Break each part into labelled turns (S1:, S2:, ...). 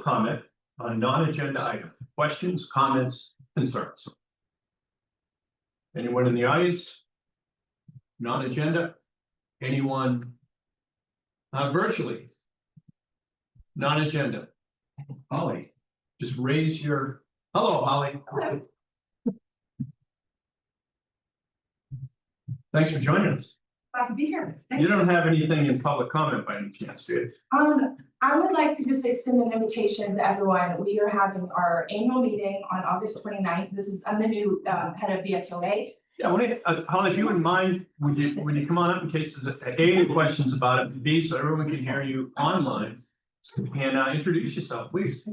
S1: public comment on non-agenda item. Questions, comments, concerns? Anyone in the audience? Non-agenda? Anyone virtually? Non-agenda? Holly, just raise your, hello, Holly.
S2: Hello.
S1: Thanks for joining us.
S2: Glad to be here.
S1: You don't have anything in public comment by any chance, do you?
S2: I would like to just extend an invitation to everyone. We are having our annual meeting on August 29th. This is, I'm the new head of BSOA.
S1: Yeah, Holly, if you wouldn't mind, would you come on up in case there's any questions about it, B, so everyone can hear you online, and introduce yourself, please.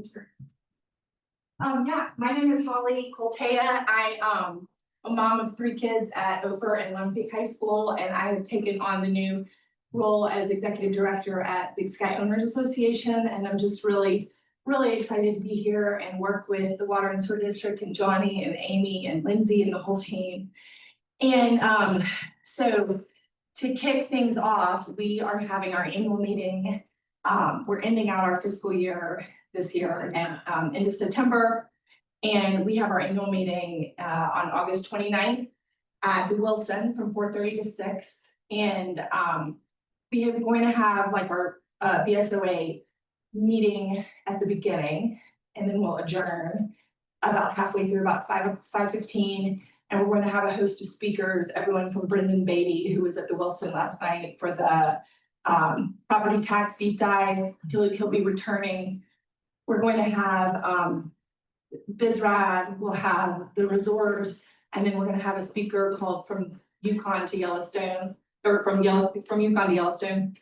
S2: Yeah, my name is Holly Coltea. I'm a mom of 3 kids at Ophir and Lone Peak High School, and I have taken on the new role as executive director at Big Sky Owners Association, and I'm just really excited to be here and work with the Water and Sewer District and Johnny and Amy and Lindsay and the whole team. And so to kick things off, we are having our annual meeting. We're ending out our fiscal year this year and into September. And we have our annual meeting on August 29th at the Wilson from 4:30 to 6. And we are going to have like our BSOA meeting at the beginning, and then we'll adjourn about halfway through, about 5:15. And we're going to have a host of speakers, everyone from Brendan Beatty, who was at the Wilson last night for the property tax deep dive. He'll be returning. We're going to have Jerad, we'll have the resorts, and then we're going to have a speaker called from Yukon to Yellowstone, or from Yukon to Yellowstone,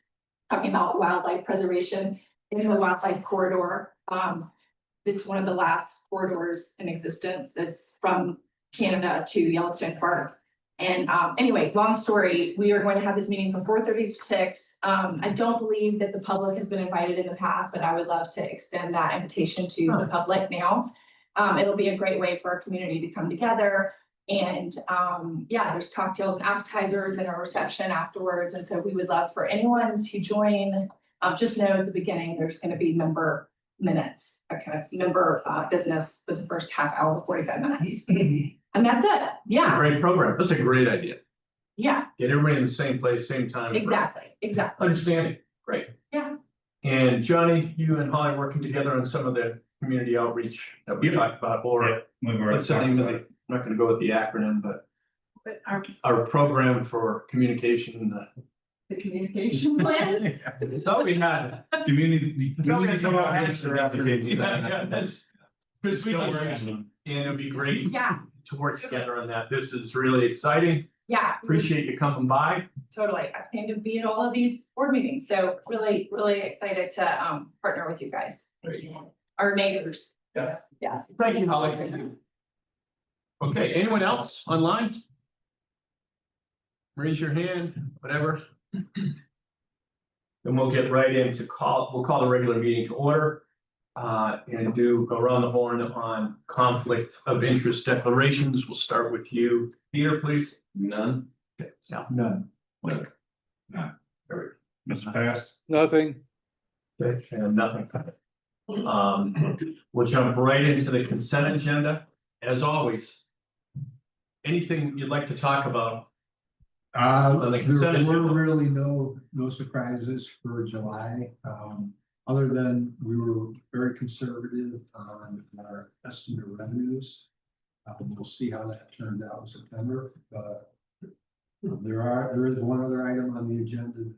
S2: talking about wildlife preservation into the wildlife corridor. It's one of the last corridors in existence that's from Canada to Yellowstone Park. And anyway, long story, we are going to have this meeting from 4:30 to 6. I don't believe that the public has been invited in the past, but I would love to extend that invitation to the public now. It'll be a great way for our community to come together. And yeah, there's cocktails and appetizers and a reception afterwards. And so we would love for anyone to join. Just know at the beginning, there's going to be member minutes, a kind of member business for the first half hour, 45 minutes. And that's it. Yeah.
S1: Great program. That's a great idea.
S2: Yeah,
S1: Get everybody in the same place, same time.
S2: exactly.
S1: Understanding. Great.
S2: Yeah.
S1: And Johnny, you and Holly working together on some of the community outreach that we talked about, or what's the name of the, I'm not going to go with the acronym, but our program for communication.
S2: The communication plan.
S1: Thought we had
S3: Community.
S1: Yeah, that's. And it'd be great
S2: Yeah,
S1: to work together on that. This is really exciting.
S2: yeah.
S1: Appreciate you coming by.
S2: Totally. I plan to be at all of these board meetings. So really excited to partner with you guys. Our neighbors.
S1: Yeah.
S2: Yeah.
S1: Thank you, Holly. Okay, anyone else online? Raise your hand, whatever. Then we'll get right into we'll call the regular meeting to order. And go around the horn on conflict of interest declarations. We'll start with you, Peter, please.
S3: None.
S1: Okay, Sal. None.
S3: None.
S1: Very good.
S3: Mr. Past.
S4: Nothing.
S1: Okay, and nothing. We'll jump right into the consent agenda. As always, anything you'd like to talk about? On the consent
S4: There were
S1: agenda?
S4: really no surprises for July. Other than we were very conservative on our estimate of revenues. We'll see how that turned out in September, but there is one other item on the agenda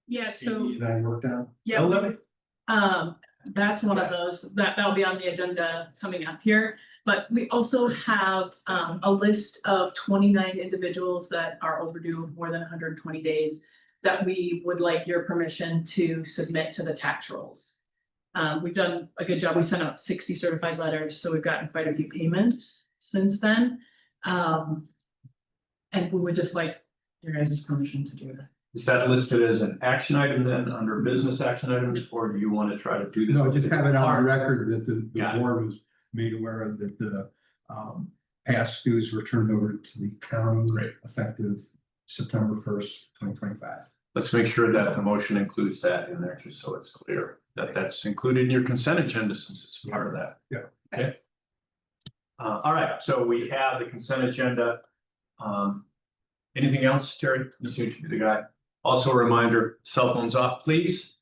S5: Yeah, so,
S4: that I worked on.
S5: yeah, that's one of those, that'll be on the agenda coming up here. But we also have a list of 29 individuals that are overdue more than 120 days that we would like your permission to submit to the tax rolls. We've done a good job. We sent out 60 certified letters, so we've gotten quite a few payments since then. And we would just like your guys' permission to do that.
S1: Is that listed as an action item then under business action items, or do you want to try to do this?
S4: No, just have it on record that the
S1: Got it.
S4: board was made aware of that the past dues were turned over to the county
S1: Great.
S4: effective September 1st, 2025.
S1: let's make sure that the motion includes that in there, just so it's clear that that's included in your consent agenda since it's part of that.
S4: Yeah.
S1: Okay. All right, so we have the consent agenda. Anything else, Terry? You seem to be the guy. Also a reminder, cell phones off, please.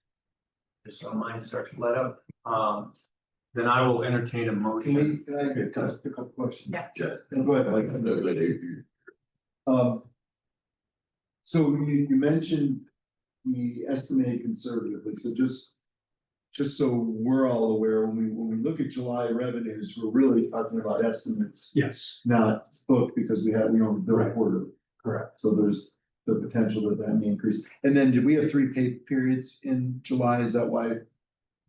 S1: Just so mine starts to light up. Then I will entertain a motion.
S6: Can I pick up a question?
S5: Yeah.
S6: Go ahead. So you mentioned we estimate conservatively, so just so we're all aware, when we look at July revenues, we're really talking about estimates,
S4: Yes,
S6: not booked, because we don't bill
S4: Right.
S6: quarter.
S4: correct.
S6: So there's the potential that may increase. And then did we have 3 pay periods in July? Is that why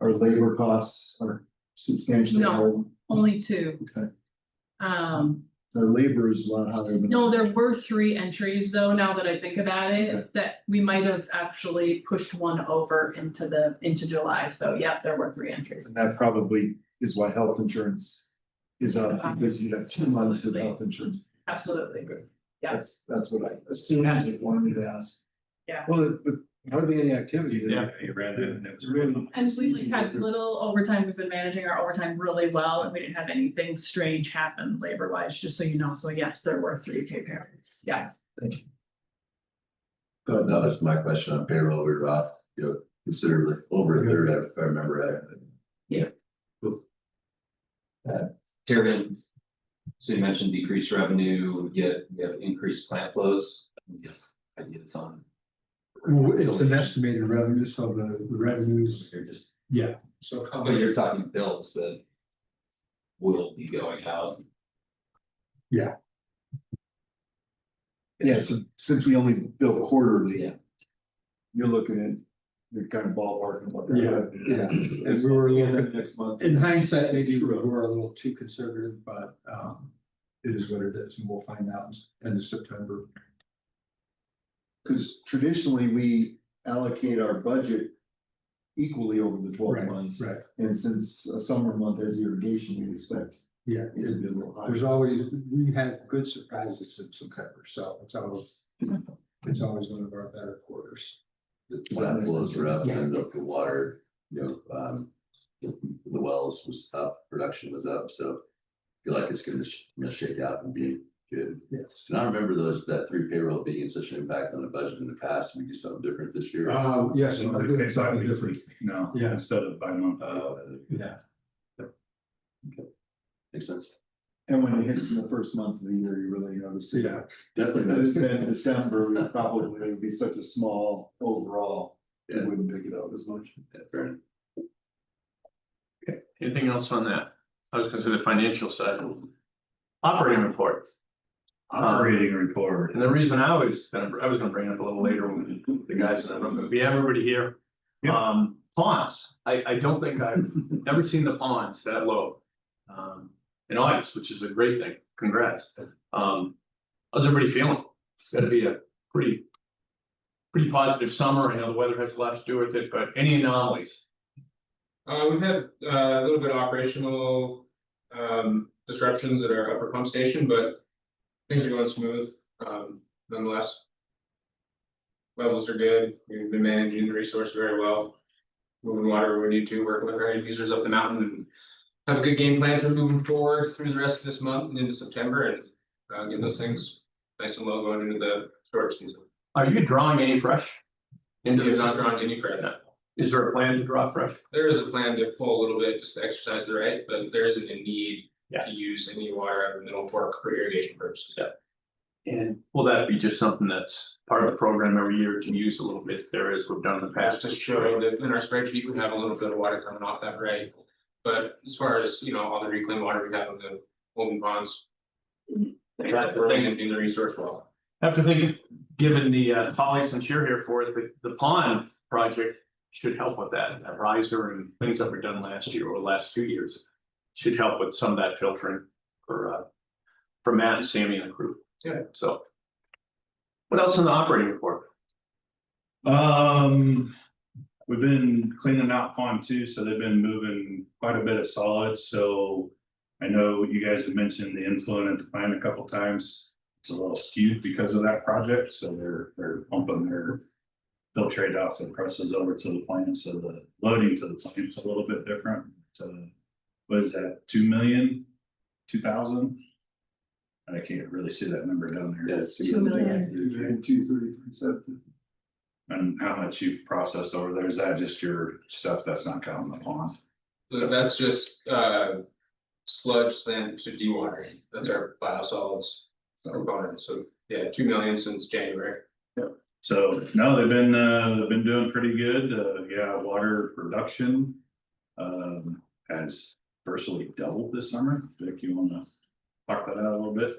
S6: our labor costs are substantially
S5: No.
S6: more?
S5: Only 2.
S6: Okay,
S5: Um,
S6: our labor is a lot higher than.
S5: no, there were 3 entries though, now that I think about
S6: Okay.
S5: it, that we might have actually pushed one over into July, so yeah, there were 3 entries.
S6: And that probably is why health insurance is up, because you have 2 months of health insurance.
S5: Absolutely. Yeah.
S6: That's what I assumed, you wanted me to ask.
S5: Yeah.
S6: Well, but hardly any activity.
S1: Yeah.
S3: You ran it and it was
S6: Really.
S5: And we had little overtime, we've been managing our overtime really well, and we didn't have anything strange happen labor wise, just so you know, so yes, there were 3 pay periods, yeah.
S7: But that was my question on payroll, we were off, considerably over a third, if I remember right.
S8: Terry, so you mentioned decreased revenue, yet you have increased plant flows. Ideas on.
S4: It's an estimated revenue, so the revenues,
S8: You're just,
S4: yeah, so.
S8: but you're talking bills that will be going out.
S6: Yeah, so since we only bill quarterly.
S8: Yeah.
S6: You're looking at, you're kind of ballparking what that.
S4: Yeah.
S6: As we were looking at next month.
S4: In hindsight, maybe we
S6: True.
S4: were a little too conservative, but it is what it is, and we'll find out in September.
S6: Because traditionally, we allocate our budget equally over the 12 months.
S4: Right,
S6: And since a summer month has irrigation, we expect
S4: yeah,
S6: it to be a little higher.
S4: there's always, we had good surprises in September, so it's always one of our better quarters.
S7: The plant flows were up and the water, the wells was up, production was up, so. I feel like it's gonna shake out and be good.
S4: Yes.
S7: And I remember that 3 payroll being such an impact on the budget in the past, we do something different this year.
S4: Yes,
S3: So
S4: I'm
S3: they
S4: doing
S3: pay
S4: something
S3: bi-weekly
S4: different,
S3: now,
S4: Yeah.
S3: instead of by month.
S4: yeah.
S7: Makes sense.
S6: And when it hits in the first month of the year, you really notice it.
S4: Yeah.
S7: Definitely.
S6: If it's
S7: does.
S6: been December, we probably would be such a small overall,
S7: Yeah.
S6: we wouldn't pick it up as much.
S7: Yeah, fair enough.
S1: Okay, anything else on that? I was gonna say the financial side. Operating report.
S3: Operating report.
S1: And the reason I was gonna bring it up a little later when the guys in the room, we have everybody here.
S3: Yeah.
S1: Ponds, I don't think I've ever seen the ponds that low. In August, which is a great thing, congrats. How's everybody feeling? It's gotta be a pretty positive summer, I know the weather has a lot to do with it, but any anomalies?
S9: We've had a little bit of operational disruptions at our upper pump station, but things are going smooth nonetheless. Levels are good, we've been managing the resource very well. Moving water where we need to, working with our end users up the mountain and have a good game plan for moving forward through the rest of this month and into September and get those things nice and low going into the storage season.
S1: Are you drawing any fresh? Into the
S9: It's not
S1: system?
S9: drawing any credit.
S1: Is there a plan to draw fresh?
S9: There is a plan to pull a little bit just to exercise the right, but there isn't a need
S1: Yeah.
S9: to use any water out of the middle park for irrigation purposes.
S1: Yeah. And will that be just something that's part of the program every year to use a little bit there as we've done in the past?
S9: Just to show that in our spreadsheet, we have a little bit of water coming off that right. But as far as, all the reclaimed water we have in the open ponds. They have to in the resource well.
S1: Have to think, given the Holly, since you're here for it, the pond project should help with that riser and things that were done last year or last 2 years. Should help with some of that filtering for Matt and Sammy and the crew.
S9: Yeah.
S1: So. What else in the operating report?
S3: We've been cleaning out pond 2, so they've been moving quite a bit of solids, so. I know you guys have mentioned the influent at the plant a couple times. It's a little skewed because of that project, so they're pumping their filtrate off the presses over to the plant, so the loading to the plant's a little bit different. What is that, 2,000,000? I can't really see that number down there.
S7: Yes.
S5: 2 million.
S6: 233.7.
S3: And how much you've processed over there, is that just your stuff that's not counting the ponds?
S9: That's just sludge sent to dewatering. That's our biosolids component. So yeah, 2 million since January.
S3: So, no, they've been doing pretty good, yeah, water production. Has virtually doubled this summer. Vic, you wanna talk that out a little bit?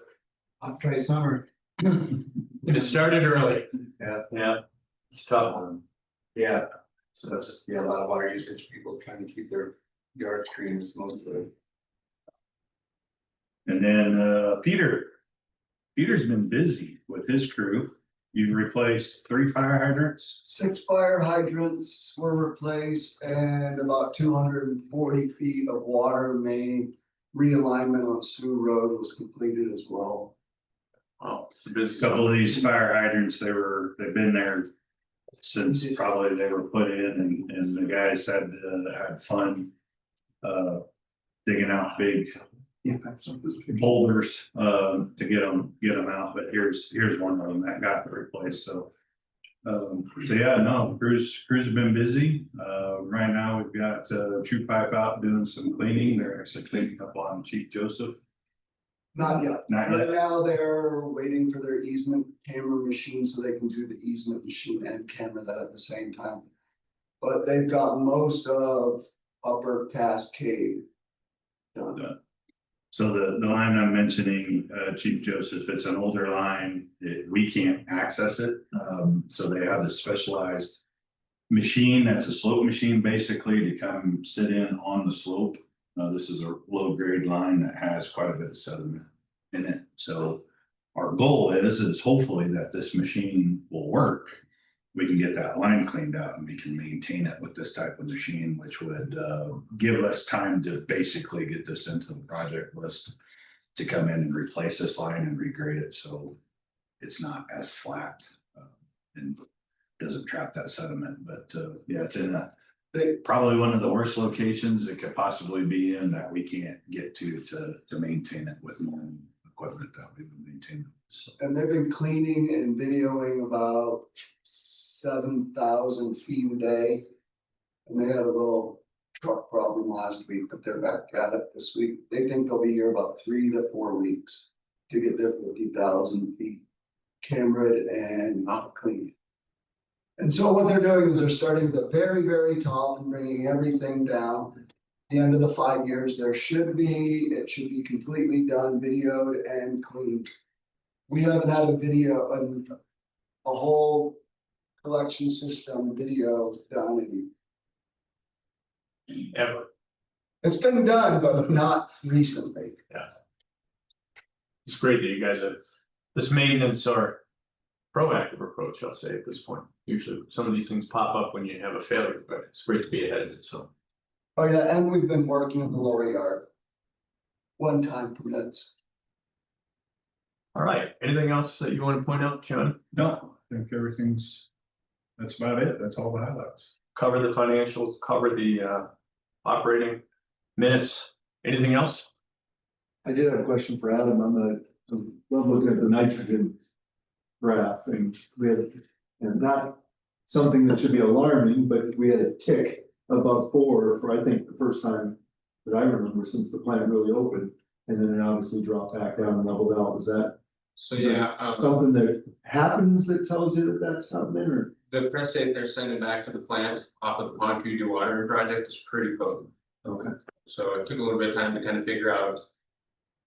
S10: I'll try summer.
S1: It started early. Yeah, it's tough.
S10: Yeah, so that's just, yeah, a lot of water usage, people trying to keep their yards green is most of it.
S3: And then, Peter's been busy with his crew. You've replaced 3 fire hydrants.
S11: 6 fire hydrants were replaced and about 240 feet of water main realignment on Sioux Road was completed as well.
S1: Wow, it's a busy.
S3: Couple of these fire hydrants, they've been there since probably they were put in, and the guys had fun. Digging out big
S11: Yeah, that's
S3: boulders to get them out, but here's one of them that got replaced, so. So yeah, no, crews have been busy. Right now we've got True Pipe out doing some cleaning. They're actually cleaning up on Chief Joseph.
S11: Not yet.
S3: Not
S11: Right
S3: yet.
S11: now, they're waiting for their easement camera machine so they can do the easement machine and camera that at the same time. But they've got most of Upper Cascade done.
S3: So the line I'm mentioning, Chief Joseph, it's an older line, we can't access it, so they have this specialized. Machine, that's a slope machine basically to come sit in on the slope. This is a low grade line that has quite a bit of sediment in it, so. Our goal is hopefully that this machine will work. We can get that line cleaned out and we can maintain it with this type of machine, which would give us time to basically get this into the project list. To come in and replace this line and regrade it, so it's not as flat and doesn't trap that sediment, but yeah, it's in probably one of the worst locations it could possibly be in that we can't get to maintain it with more equipment that we would maintain. So.
S11: And they've been cleaning and videoing about 7,000 feet a day. And they had a little truck problem last week, but they're back at it this week. They think they'll be here about 3 to 4 weeks to get their 50,000 feet cameraed and not cleaned. And so what they're doing is they're starting at the very, very top and bringing everything down. At the end of the 5 years, it should be completely done, videoed and cleaned. We haven't had a video, a whole collection system video done in.
S1: Ever.
S11: It's been done, but not recently.
S1: Yeah. It's great that you guys have this maintenance or proactive approach, I'll say at this point. Usually some of these things pop up when you have a failure, but it's great to be ahead of it, so.
S11: Oh yeah, and we've been working at the lower yard. One-time permits.
S1: All right, anything else that you want to point out, Kevin?
S3: No, I think that's about it. That's all the highlights.
S1: Cover the financials, cover the operating minutes, anything else?
S6: I did have a question for Adam on love looking at the nitrogen graph, and we had, and not something that should be alarming, but we had a tick above 4 for I think the first time that I remember since the plant really opened, and then it obviously dropped back down and leveled out. Was that something that happens that tells you that that's happening, or?
S9: The press tape they're sending back to the plant off of the pond dewatering project is pretty potent.
S6: Okay.
S9: So it took a little bit of time to kind of figure out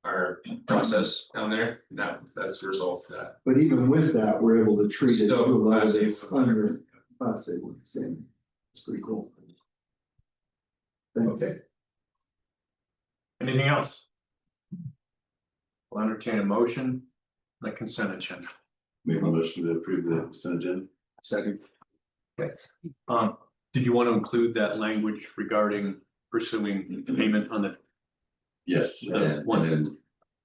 S9: our process down there. That's the result of that.
S6: But even with that, we're able to treat it to
S9: Still
S6: a level
S9: Class A.
S6: that's under Class A, same. It's pretty cool. Thanks.
S1: Okay. Anything else? We'll entertain a motion, the consent agenda.
S7: Make a motion to approve the consent agenda.
S1: Second. Okay, did you want to include that language regarding pursuing payment on the?
S7: Yes, and then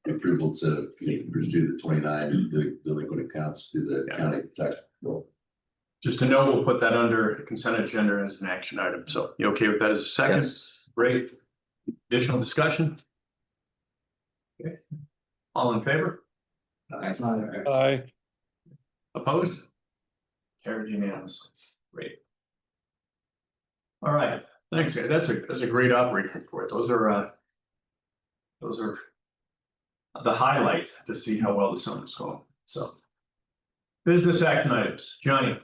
S7: approval to pursue the 29 delinquent accounts through the county tax roll.
S1: Just to know, we'll put that under consent agenda as an action item. So you okay with that as a second?
S8: Yes.
S1: Great. Additional discussion? Okay. All in favor?
S6: Aye.
S1: Opposed? Carried unanimously. Great. All right, thanks, guys. That's a great operating report. Those are the highlight to see how well the summer's going. So. Business action items. Johnny,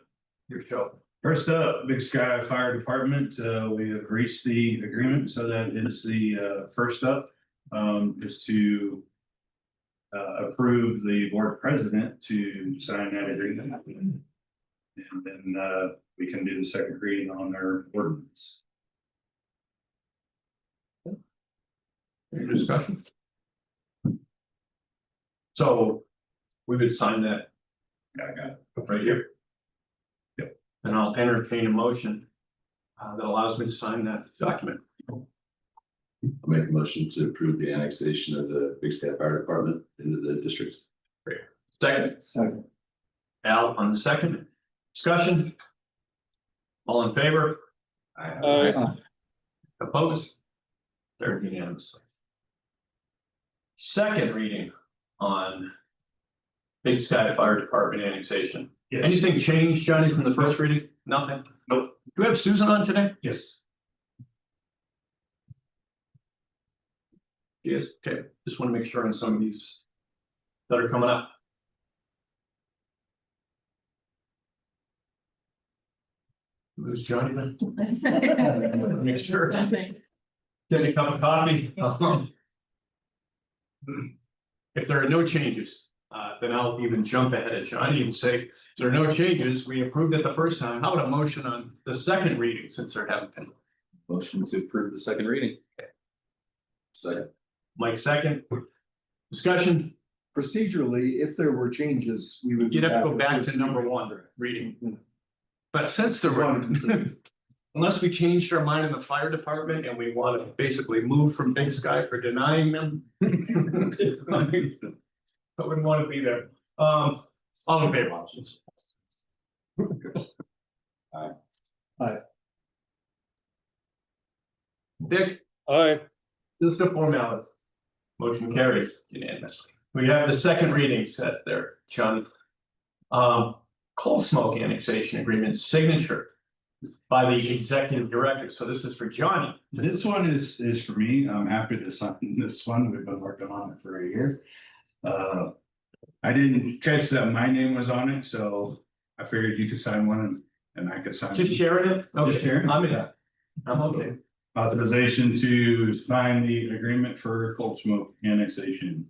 S1: your show.
S3: First up, Big Sky Fire Department, we have reached the agreement, so that is the first up. Is to approve the board president to sign that agreement. And then we can do the second reading on their ordinance.
S1: Any discussion? So we would sign that. I got it right here. Yep, and I'll entertain a motion that allows me to sign that document.
S7: I'll make a motion to approve the annexation of the Big Sky Fire Department into the district.
S1: Great. Second,
S6: Second.
S1: Al on the second. Discussion? All in favor?
S6: Aye.
S1: Opposed? Carried unanimously. Second reading on Big Sky Fire Department annexation.
S3: Yes.
S1: Anything changed, Johnny, from the first reading? Nothing?
S3: Nope.
S1: Do we have Susan on today?
S3: Yes.
S1: Yes, okay, just want to make sure on some of these that are coming up. Who's Johnny then? Make sure. Get a cup of coffee. If there are no changes, then I'll even jump ahead of Johnny and say, if there are no changes, we approved it the first time. How about a motion on the second reading since there haven't been?
S8: Motion to approve the second reading.
S7: Second.
S1: Mike second. Discussion,
S6: Procedurally, if there were changes, we would.
S1: you'd have to go back to number one reading. But since
S6: Just wanted to
S1: the,
S6: confirm.
S1: unless we changed our mind in the fire department and we want to basically move from Big Sky for denying them. I wouldn't want to be there. All in favor options.
S6: Aye.
S1: Dick,
S6: Aye.
S1: just a formality. Motion carries unanimously. We have the second reading set there, John. Coal Smoke Annexation Agreement signature by the executive director. So this is for Johnny.
S3: This one is for me. I'm happy to sign this one. We've been working on it for a year. I didn't catch that my name was on it, so I figured you could sign one and I could sign.
S1: Just sharing it? Okay.
S3: Just sharing?
S1: I'm in. I'm okay.
S3: Authorization to sign the agreement for coal smoke annexation.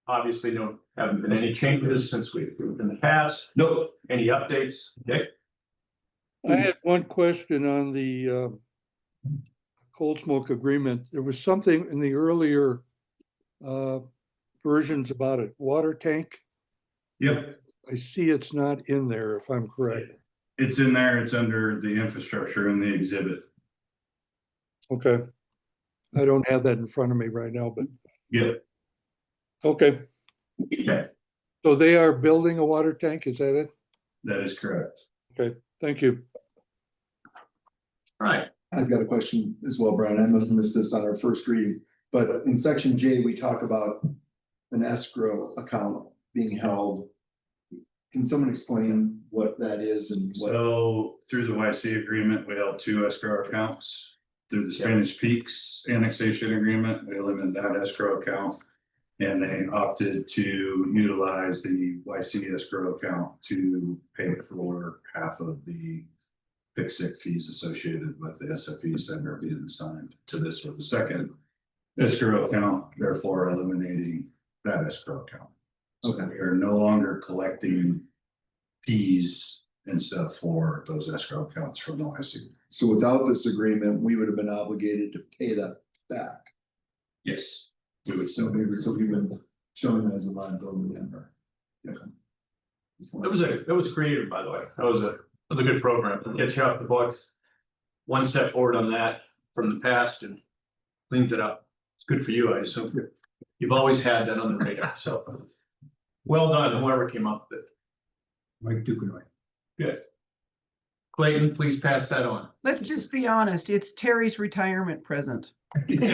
S1: Obviously, haven't been any changes since we approved in the past. Nope. Any updates? Dick?
S12: I had one question on the cold smoke agreement. There was something in the earlier versions about it, water tank.
S3: Yep,
S12: I see it's not in there, if I'm correct.
S3: it's in there. It's under the infrastructure in the exhibit.
S12: Okay. I don't have that in front of me right now, but
S3: Yep.
S12: okay.
S1: Okay.
S12: So they are building a water tank, is that it?
S3: That is correct.
S12: Okay, thank you.
S1: All right.
S6: I've got a question as well, Brian. I must have missed this on our first reading, but in section J, we talk about an escrow account being held. Can someone explain what that is and what?
S3: So through the WIC SIC agreement, we held 2 escrow accounts. Through the Spanish Peaks annexation agreement, we eliminated that escrow account. And they opted to utilize the WIC SIC escrow account to pay for half of the WIC SIC fees associated with the SFE center being assigned to this with the second escrow account, therefore eliminating that escrow account. So we are no longer collecting fees and stuff for those escrow accounts from the WIC SIC.
S6: So without this agreement, we would have been obligated to pay that back.
S3: Yes, we would
S6: So
S3: still.
S6: maybe, so we've been showing that as a liability number.
S1: It was creative, by the way. That was a good program. Get you off the books. One step forward on that from the past and cleans it up. It's good for you, I assume. You've always had that on the radar, so. Well done, whoever came up with it.
S4: Mike Dukenhoy.
S1: Good. Clayton, please pass that on.
S13: Let's just be honest, it's Terry's retirement present.
S1: Okay,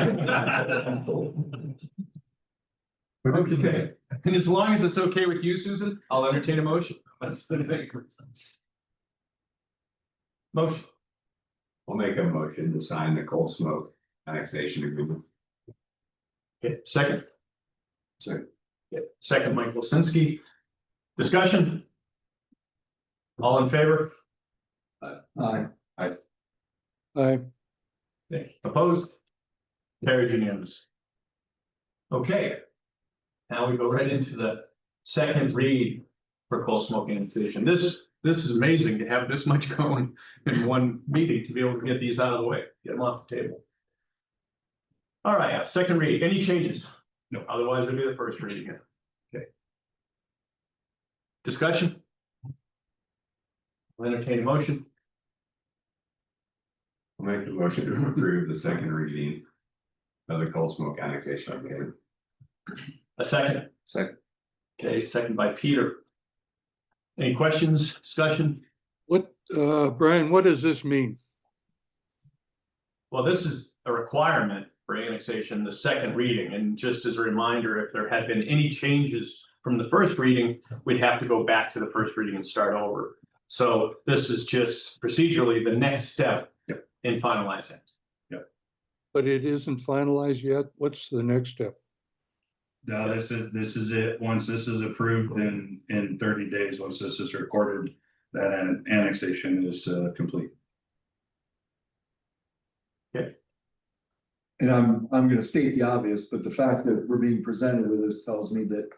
S1: and as long as it's okay with you, Susan, I'll entertain a motion. Motion.
S14: I'll make a motion to sign the coal smoke annexation agreement.
S1: Okay, second.
S3: Second.
S1: Okay, second, Mike Wilsinski. Discussion? All in favor?
S6: Aye.
S12: Aye.
S1: Okay, opposed? Carried unanimous. Okay. Now we go right into the second read for coal smoking annexation. This is amazing to have this much going in one meeting to be able to get these out of the way, get them off the table. All right, second read. Any changes? No, otherwise it'll be the first read again. Okay. Discussion? I'll entertain a motion.
S14: I'll make the motion to approve the second reading of the coal smoke annexation agreement.
S1: A second.
S14: Second.
S1: Okay, second by Peter. Any questions, discussion?
S12: What, Brian, what does this mean?
S1: Well, this is a requirement for annexation, the second reading, and just as a reminder, if there had been any changes from the first reading, we'd have to go back to the first reading and start over. So this is just procedurally the next step in finalizing.
S12: But it isn't finalized yet. What's the next step?
S3: No, this is it. Once this is approved in 30 days, once this is recorded, that annexation is complete.
S1: Okay.
S6: And I'm gonna state the obvious, but the fact that we're being presented with this tells me that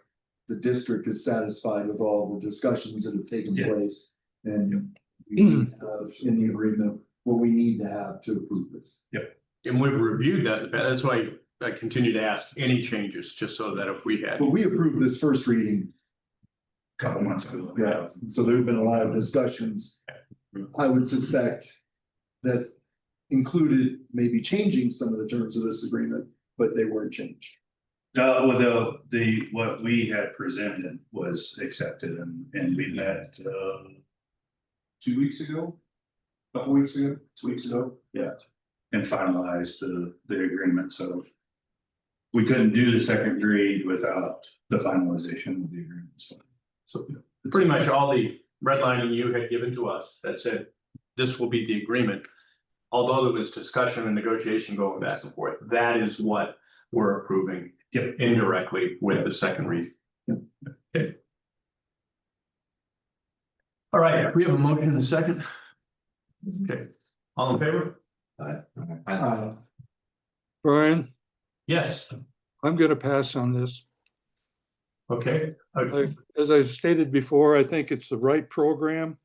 S6: the district is satisfied with all the discussions that have taken place. And we have in the agreement what we need to have to approve this.
S1: Yep. And we've reviewed that. That's why I continue to ask any changes, just so that if we had.
S6: But we approved this first reading.
S3: Couple months ago.
S6: Yeah, so there have been a lot of discussions. I would suspect that included maybe changing some of the terms of this agreement, but they weren't changed.
S3: Well, what we had presented was accepted and we met 2 weeks ago. Couple weeks ago, 2 weeks ago, yeah, and finalized the agreement, so. We couldn't do the second read without the finalization of the agreement,
S1: So pretty much all the redlining you had given to us that said this will be the agreement. Although there was discussion and negotiation going back and forth, that is what we're approving indirectly with the second read. Okay. All right, we have a motion in a second. Okay, all in favor?
S12: Brian,
S1: Yes.
S12: I'm gonna pass on this.
S1: Okay.
S12: As I stated before, I think it's the right program.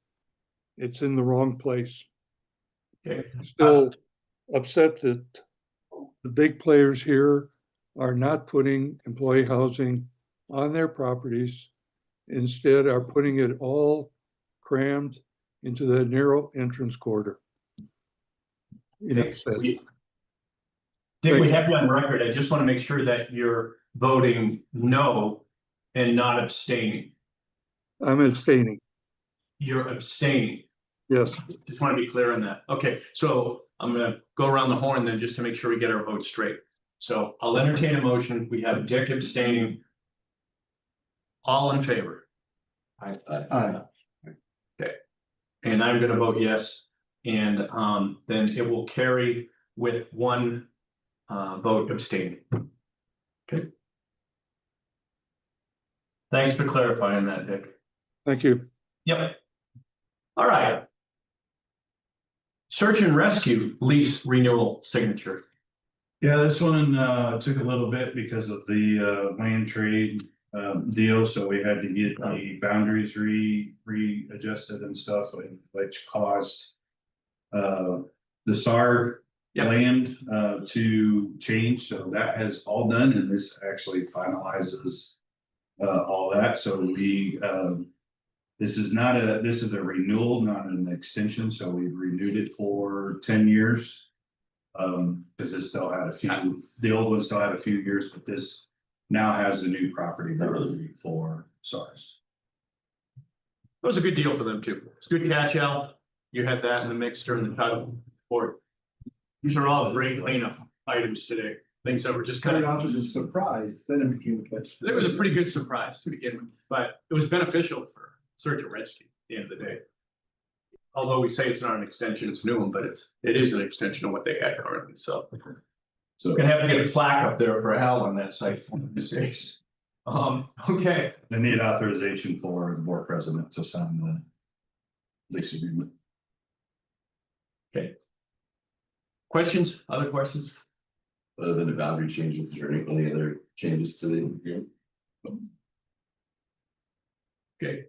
S12: It's in the wrong place.
S1: Okay.
S12: I'm still upset that the big players here are not putting employee housing on their properties. Instead are putting it all crammed into the narrow entrance corridor.
S1: Dick, we have you on record. I just want to make sure that you're voting no and not abstaining.
S12: I'm abstaining.
S1: You're abstaining.
S12: Yes.
S1: Just want to be clear on that. Okay, so I'm gonna go around the horn then just to make sure we get our vote straight. So I'll entertain a motion. We have Dick abstaining. All in favor?
S6: Aye.
S1: Okay. And I'm gonna vote yes. And then it will carry with one vote abstaining. Okay. Thanks for clarifying that, Dick.
S12: Thank you.
S1: Yep. All right. Search and rescue lease renewal signature.
S3: Yeah, this one took a little bit because of the land trade deal, so we had to get the boundaries readjusted and stuff, which caused the SAR land to change. So that has all done, and this actually finalizes all that. So we this is a renewal, not an extension. So we've renewed it for 10 years. Because this still had the old one still had a few years, but this now has a new property boundary for SARS.
S1: It was a good deal for them too. It's good catch, Al. You had that in the mix during the title board. These are all great cleanup items today, things that were just kind
S6: Started
S1: of.
S6: off as a surprise, then it became a catch.
S1: It was a pretty good surprise to begin with, but it was beneficial for search and rescue at the end of the day. Although we say it's not an extension, it's new one, but it is an extension of what they had currently, so. So we're gonna have to get a plaque up there for Al on that site for mistakes. Okay,
S3: I need authorization for the board president to sign the lease agreement.
S1: questions, other questions?
S7: Other than the boundary changes, is there any other changes to the agreement?
S1: Okay.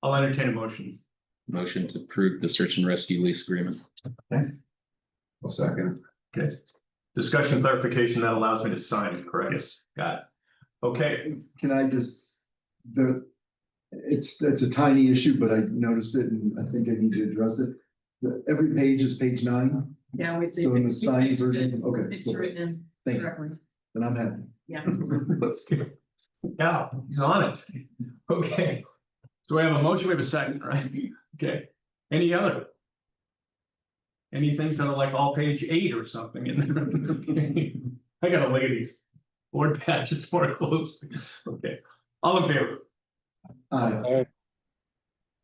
S1: I'll entertain a motion.
S8: Motion to approve the search and rescue lease agreement.
S14: I'll second.
S1: Okay. Discussion clarification that allows me to sign it, correct? Yes. Got it. Okay,
S6: Can I just, it's a tiny issue, but I noticed it and I think I need to address it. Every page is page 9,
S5: Yeah, we.
S6: so in the
S5: we
S6: signed
S5: fixed it.
S6: version, okay.
S5: It's written
S6: Thank you,
S5: correctly,
S6: then I'm happy.
S5: yeah.
S1: let's get. Yeah, he's on it. Okay. So we have a motion, we have a second, right? Okay. Any other? Any things that are like all page 8 or something in there? I gotta look at these board patches more closely. Okay. All in favor?
S6: Aye.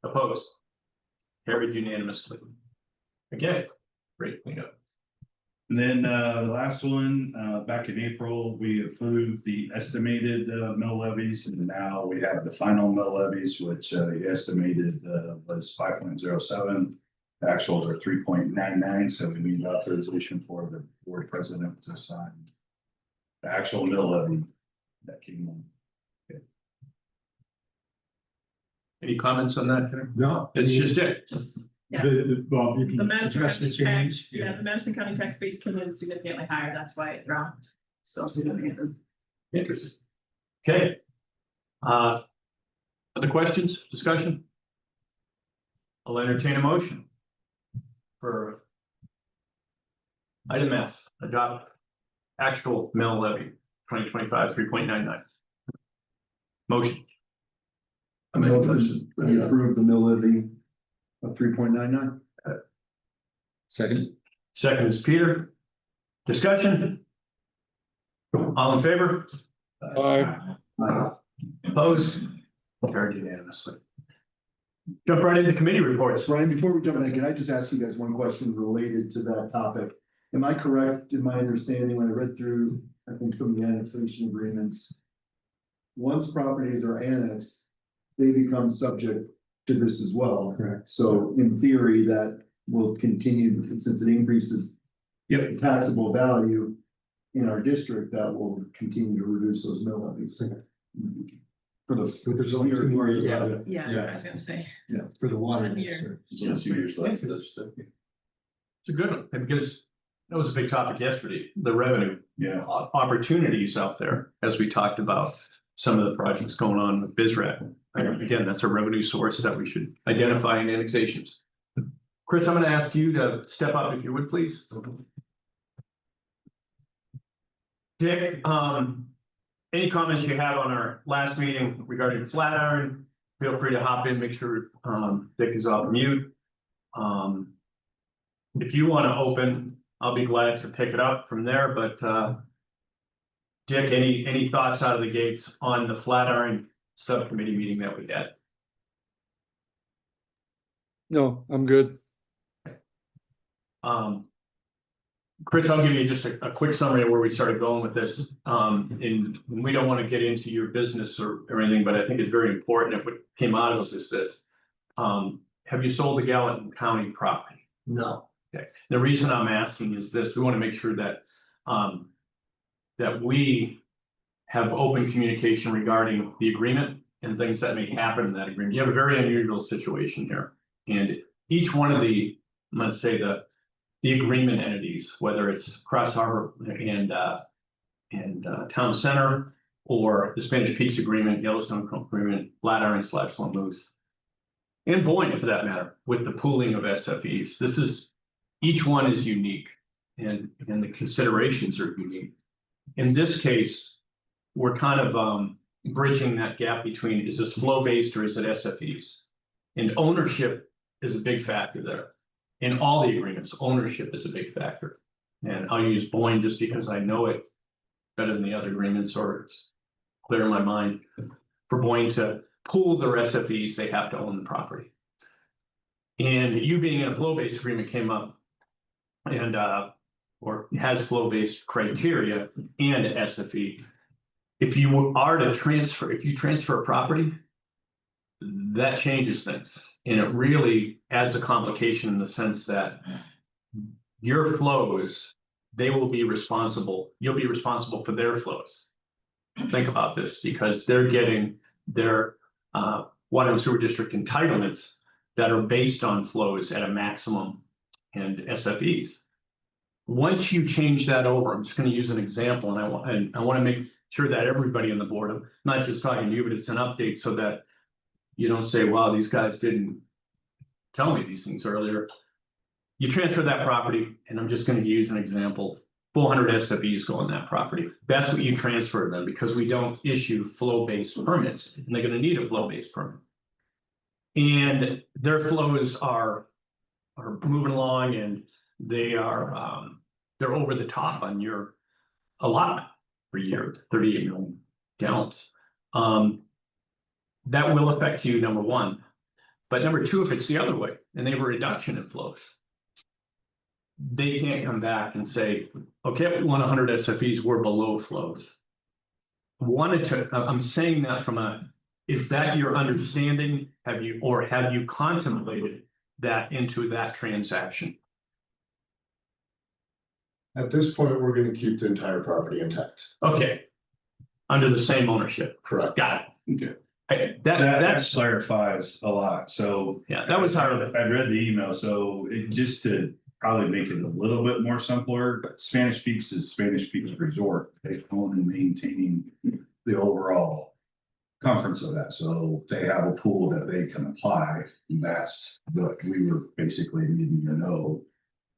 S1: Opposed? Carried unanimously. Again, great cleanup.
S3: And then the last one, back in April, we approved the estimated mill levies, and now we have the final mill levies, which the estimated was 5.07. Actuals are 3.99, so we need authorization for the board president to sign the actual mill levy that came in.
S1: Any comments on that?
S4: No.
S1: It's just it.
S5: Yeah.
S4: Well, you
S5: The
S4: can
S5: Madison
S4: address the
S5: County
S4: change.
S5: tax, yeah, the Madison County tax base came in significantly higher, that's why it dropped. So significantly.
S1: Interesting. Okay. Other questions, discussion? I'll entertain a motion for item F, adopt actual mill levy 2025 3.99. Motion.
S7: I make a motion.
S6: We approve the mill levy of 3.99.
S8: Second.
S1: Second is Peter. Discussion? All in favor?
S12: Aye.
S1: Opposed? Carried unanimously. Jump right into committee reports.
S6: Brian, before we jump in, can I just ask you guys one question related to that topic? Am I correct in my understanding when I read through, I think some of the annexation agreements? Once properties are annexed, they become subject to this as well.
S4: Correct.
S6: So in theory, that will continue, since it increases the taxable value in our district, that will continue to reduce those mill levies. For the.
S4: But there's only 2 more years.
S6: Yeah.
S5: Yeah, I was gonna say.
S4: Yeah, for the water.
S5: 1 year.
S7: There's only 2 years left.
S1: It's a good one, and because that was a big topic yesterday, the revenue opportunities out there, as we talked about some of the projects going on with BSRAD. And again, that's a revenue source that we should identify in annexations. Chris, I'm gonna ask you to step up if you would, please. Dick, any comments you have on our last meeting regarding Flatiron, feel free to hop in, make sure Dick is off mute. If you want to open, I'll be glad to pick it up from there, but Dick, any thoughts out of the gates on the Flatiron subcommittee meeting that we had?
S12: No, I'm good.
S1: Chris, I'll give you just a quick summary of where we started going with this. And we don't want to get into your business or anything, but I think it's very important if what came out of this is this. Have you sold the Gallatin County property?
S11: No.
S1: Okay. The reason I'm asking is this: we want to make sure that that we have open communication regarding the agreement and things that may happen in that agreement. You have a very unusual situation here, and each one of the, I'm going to say the agreement entities, whether it's Cross Harbor and Town Center, or the Spanish Peaks Agreement, Yellowstone Agreement, Flatiron/Lone Moose, and Boyne for that matter, with the pooling of SFEs. This is, each one is unique, and the considerations are unique. In this case, we're kind of bridging that gap between, is this flow-based or is it SFEs? And ownership is a big factor there. In all the agreements, ownership is a big factor. And I'll use Boyne just because I know it better than the other agreements, or it's clear in my mind. For Boyne to pool their SFEs, they have to own the property. And you being in a flow-based agreement came up and or has flow-based criteria and SFE. If you are to transfer, if you transfer a property, that changes things. And it really adds a complication in the sense that your flows, they will be responsible, you'll be responsible for their flows. Think about this, because they're getting their water and sewer district entitlements that are based on flows at a maximum and SFEs. Once you change that over, I'm just going to use an example, and I want to make sure that everybody on the board, I'm not just talking to you, but it's an update so that you don't say, wow, these guys didn't tell me these things earlier. You transfer that property, and I'm just going to use an example. 400 SFEs go on that property. That's what you transfer them, because we don't issue flow-based permits, and they're going to need a flow-based permit. And their flows are moving along, and they are they're over the top on your allotment per year, 38 million gallons. That will affect you, number one. But number two, if it's the other way and they have a reduction in flows, they can't come back and say, okay, we want 100 SFEs, we're below flows. I'm saying that from is that your understanding? Have you contemplated that into that transaction?
S6: At this point, we're gonna keep the entire property intact.
S1: Okay. Under the same ownership.
S6: Correct.
S1: Got it.
S3: Okay.
S1: That
S3: clarifies a lot, so.
S1: Yeah, that was hard.
S3: I read the email, so just to probably make it a little bit more simpler, but Spanish Peaks is Spanish Peaks Resort. They own and maintain the overall conference of that, so they have a pool that they can apply. And that's what we were basically needing to know.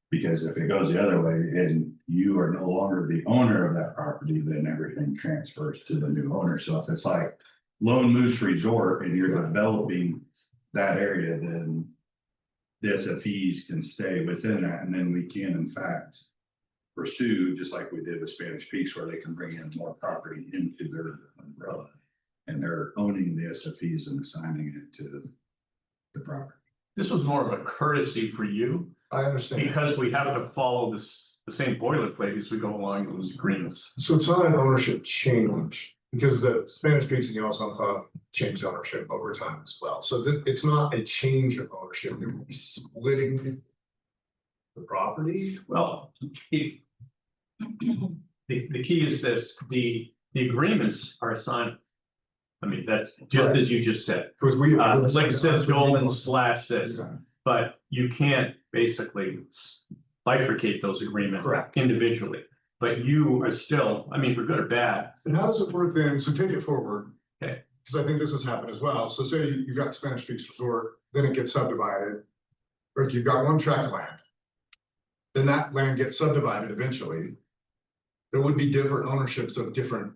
S3: Because if it goes the other way and you are no longer the owner of that property, then everything transfers to the new owner. So if it's like Lone Moose Resort and you're developing that area, then the SFEs can stay within that, and then we can in fact pursue, just like we did with Spanish Peaks, where they can bring in more property into their umbrella. And they're owning the SFEs and assigning it to the property.
S1: This was more of a courtesy for you.
S6: I understand.
S1: Because we have to follow the same boilerplate as we go along with those agreements.
S6: So it's not an ownership change, because the Spanish Peaks and Yellowstone Club changed ownership over time as well. So it's not a change of ownership, they're splitting the property.
S1: Well, the key is this, the agreements are signed. I mean, that's just as you just said.
S6: Because we
S1: like it says Dolan / this, but you can't basically bifurcate those agreements individually. But you are still, I mean, for good or bad.
S6: And how does it work then? So take it forward.
S1: Okay.
S6: Because I think this has happened as well. So say you've got Spanish Peaks Resort, then it gets subdivided. Or you've got one tract of land. Then that land gets subdivided eventually. There would be different ownerships of different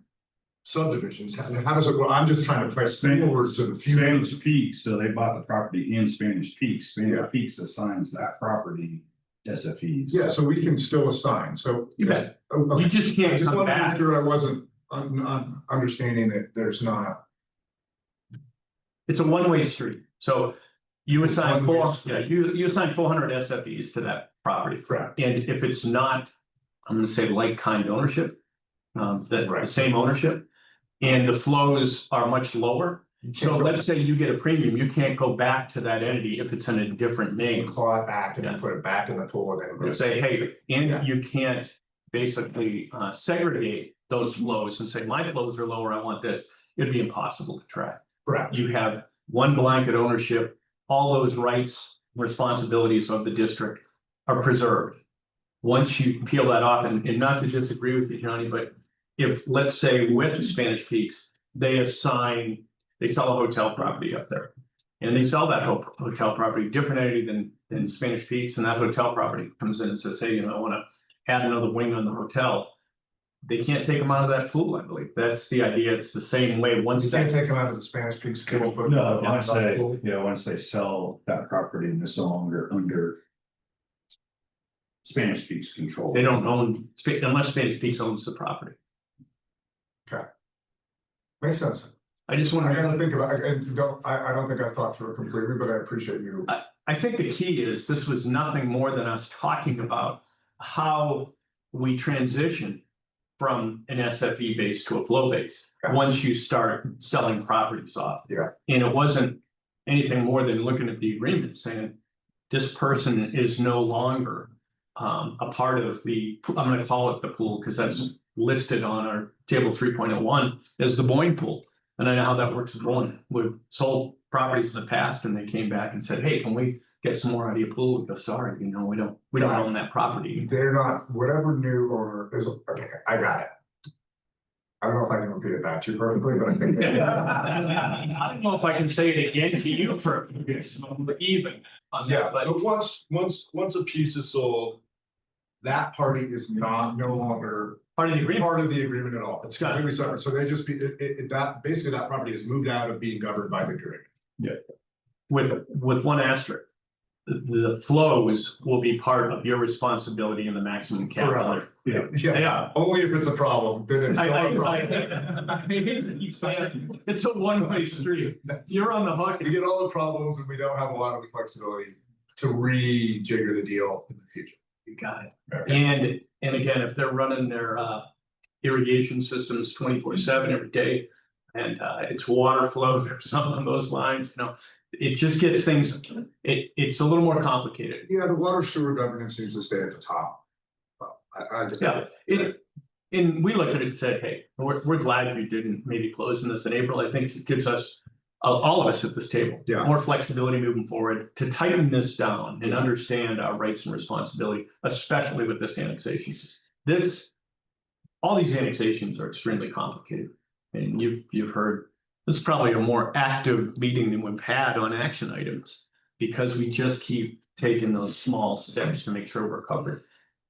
S6: subdivisions. How does it, well, I'm just trying to press forward to the future.
S3: Spanish Peaks, so they bought the property in Spanish Peaks. Spanish Peaks assigns that property SFEs.
S6: Yeah, so we can still assign, so.
S1: You bet.
S6: Okay.
S1: You just
S6: I
S1: can't
S6: just
S1: come
S6: wanted to
S1: back.
S6: make sure I wasn't understanding that there's not.
S1: It's a one-way street. So you assign
S6: One-way street.
S1: you assign 400 SFEs to that property.
S6: Correct.
S1: And if it's not, I'm gonna say like kind ownership, the same ownership, and the flows are much lower. So let's say you get a premium, you can't go back to that entity if it's in a different name.
S6: Claw it back and then put it back in the pool and then.
S1: And say, hey, and you can't basically segregate those flows and say, my flows are lower, I want this. It'd be impossible to track.
S6: Correct.
S1: You have one blanket ownership, all those rights, responsibilities of the district are preserved. Once you peel that off, and not to disagree with you, Johnny, but if, let's say with Spanish Peaks, they sell a hotel property up there. And they sell that hotel property, different entity than Spanish Peaks, and that hotel property comes in and says, hey, I want to add another wing on the hotel. they can't take them out of that pool, I believe. That's the idea. It's the same way once
S6: You can't
S1: that.
S6: take them out of the Spanish Peaks. Pool, but-
S3: No, once they sell that property and it's no longer under Spanish Peaks control.
S1: They don't own, unless Spanish Peaks owns the property.
S6: Makes sense.
S1: I just want
S6: I
S1: to.
S6: gotta think about, I don't think I thought through it completely, but I appreciate you.
S1: I think the key is this was nothing more than us talking about how we transition from an SFE base to a flow base.
S6: Okay.
S1: Once you start selling properties off.
S6: Yeah.
S1: And it wasn't anything more than looking at the agreement saying, this person is no longer a part of the, I'm gonna call it the pool, because that's listed on our table 3.01 as the Boyne pool. And I know how that works with Boyne. We've sold properties in the past and they came back and said, hey, can we get some more out of your pool? We go, sorry, we don't own that property.
S6: They're not, whatever new owner is, okay, I got it. I don't know if I can repeat it back to you perfectly, but I think.
S1: I don't know if I can say it again to you for even. On
S6: Yeah,
S1: that, but
S6: but once a piece is sold, that party is no longer
S1: part of the agreement.
S6: part of the agreement at all. It's
S1: Got it.
S6: completely separate. So they just that basically that property is moved out of being governed by the agreement.
S1: With one asterisk. The flow will be part of your responsibility in the maximum capital.
S6: Yeah.
S1: Yeah.
S6: Only if it's a problem, then it's not a problem.
S1: I hate to keep saying it's a one-way street. You're on the hook.
S6: We get all the problems and we don't have a lot of flexibility to rejigger the deal in the future.
S1: You got it. And again, if they're running their irrigation systems 24/7 every day, and it's water flow or something on those lines, it just gets things. It's a little more complicated.
S6: Yeah, the water sewer governance needs to stay at the top. I just.
S1: Yeah. And we looked at it and said, hey, we're glad we didn't maybe close in this in April. I think it gives us, all of us at this table, more flexibility moving forward to tighten this down and understand our rights and responsibility, especially with this annexation. All these annexations are extremely complicated. And you've heard, this is probably a more active meeting than we've had on action items, because we just keep taking those small steps to make sure we're covered.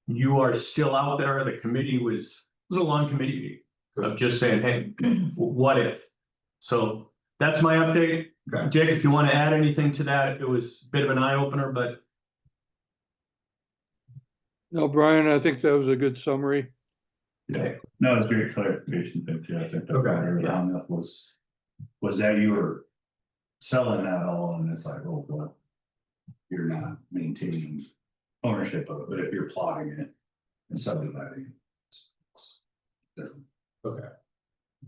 S1: You are still out there. The committee it was a long committee meeting of just saying, hey, what if? So that's my update.
S6: Okay.
S1: Jake, if you want to add anything to that, it was a bit of an eye opener, but.
S12: No, Brian, I think that was a good summary.
S3: Yeah, no, it's great clarification. Thank you. I think that around that was that you were selling that all and it's like, oh, well, you're not maintaining ownership of it, but if you're plotting it and subdividing it, it's different.
S6: Okay.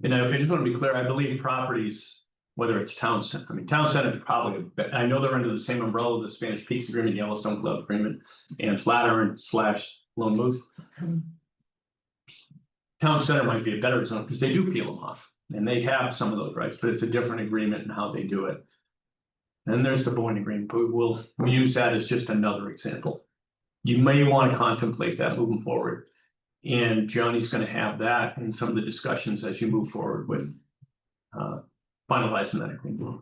S1: And I just want to be clear, I believe properties, whether it's town center, town center is probably, I know they're under the same umbrella of the Spanish Peaks Agreement, Yellowstone Club Agreement, and Flatiron / Lone Moose. Town center might be a better example because they do peel them off and they have some of those rights, but it's a different agreement in how they do it. Then there's the Boyne Agreement, but we'll use that as just another example. You may want to contemplate that moving forward. And Johnny's going to have that in some of the discussions as you move forward with finalizing that agreement.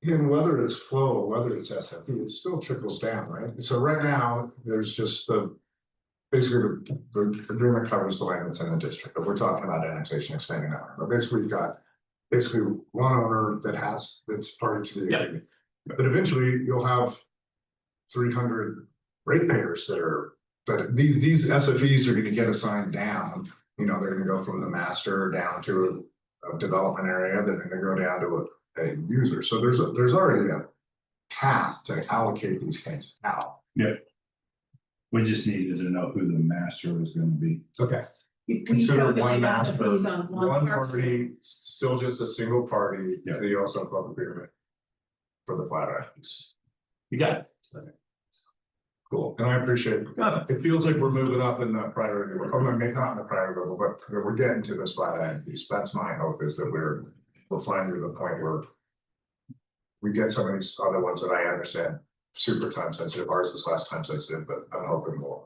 S6: And whether it's flow, whether it's SFE, it still trickles down, right? So right now, there's just basically the agreement covers the land that's in the district, but we're talking about annexation expanding out. But basically, we've got one owner that's party to the agreement. But eventually, you'll have 300 ratepayers that these SFEs are going to get assigned down. They're going to go from the master down to a development area, then they're going to go down to a user. So there's already a path to allocate these things out.
S3: Yeah. We just needed to know who the master was going to be.
S6: Okay. Consider one master, one party, still just a single party to the Yellowstone Club Agreement for the Flatirons.
S1: You got it.
S6: Cool, and I appreciate it. It feels like we're moving up in the priority, maybe not in the priority level, but we're getting to this Flatiron piece. That's my hope, is that we're finally to the point where we get some of these other ones that I understand super time sensitive. Ours was less time sensitive, but I'm hoping more.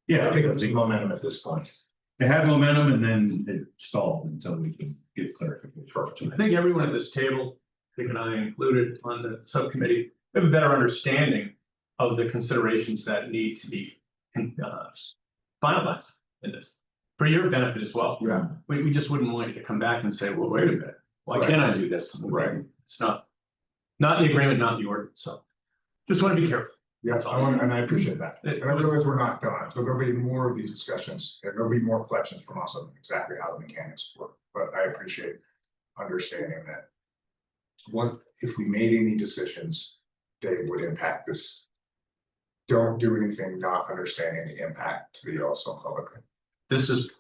S6: Yeah, I think it's momentum at this point.
S3: It had momentum and then it stalled until we can get clarification.
S6: Perfect.
S1: I think everyone at this table, Dick and I included on the subcommittee, have a better understanding of the considerations that need to be finalized in this. for your benefit as well.
S6: Yeah.
S1: We just wouldn't want you to come back and say, well, wait a minute, why can't I do this?
S6: Right.
S1: It's not the agreement, not the ordinance, so. Just want to be careful.
S15: Yes, and I appreciate that.
S1: It-
S15: And I realize we're not done, so there'll be more of these discussions, and there'll be more questions from us on exactly how the mechanics work, but I appreciate understanding that. What, if we made any decisions, they would impact this. Don't do anything not understanding the impact to the Yellowstone public.
S1: This is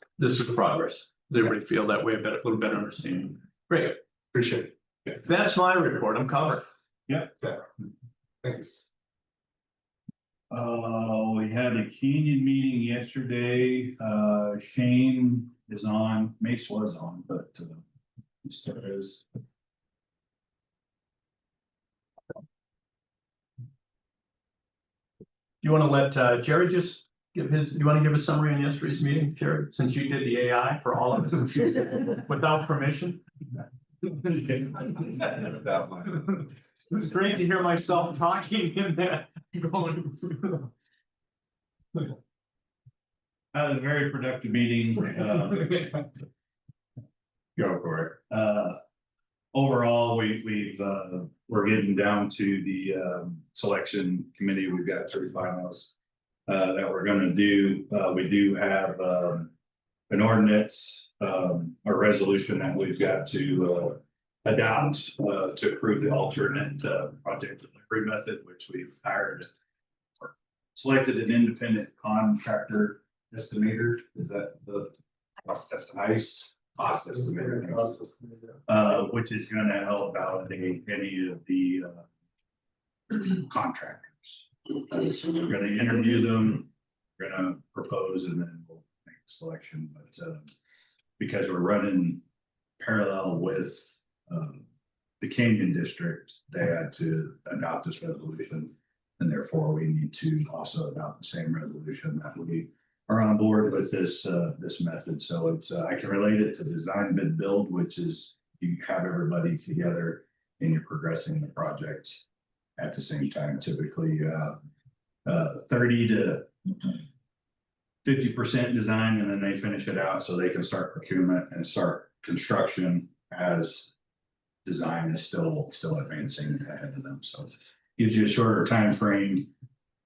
S1: progress. They would feel that way, a little better understanding. Great.
S15: Appreciate it.
S1: That's my report. I'm covered.
S15: Thank you.
S3: We had a Canyon meeting yesterday, Shane is on, Mace was on, but he still is.
S1: You want to let Jerad just give you want to give a summary on yesterday's meeting, Jerad, since you did the AI for all of us without permission? It was great to hear myself talking in that. Going.
S3: A very productive meeting. Go for it. Overall, we're getting down to the selection committee. We've got 3 finals that we're gonna do. We do have an ordinance, a resolution that we've got to adopt to approve the alternate project delivery method, which we've hired or selected an independent contractor estimator. Is that the cost estimator, which is going to help validate any of the contractors. So we're going to interview them, we're going to propose, and then we'll make a selection. But because we're running parallel with the Canyon District, they had to adopt this resolution, and therefore we need to also adopt the same resolution that we are on board with this method. So it's I can relate it to design bid build, which is you have everybody together and you're progressing the project at the same time. Typically 30 to 50% design, and then they finish it out so they can start procurement and start construction as design is still advancing ahead of them. So it gives you a shorter time frame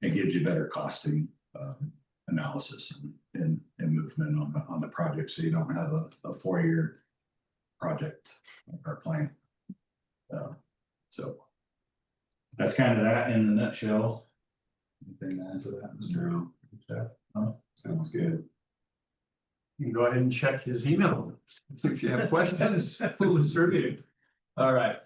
S3: and gives you better costing analysis and movement on the project, so you don't have a 4-year project or plan. So that's kind of that in the nutshell. Anything to add to that, Mr. Oh, sounds good.
S1: You can go ahead and check his email if you have questions. We'll distribute. All right.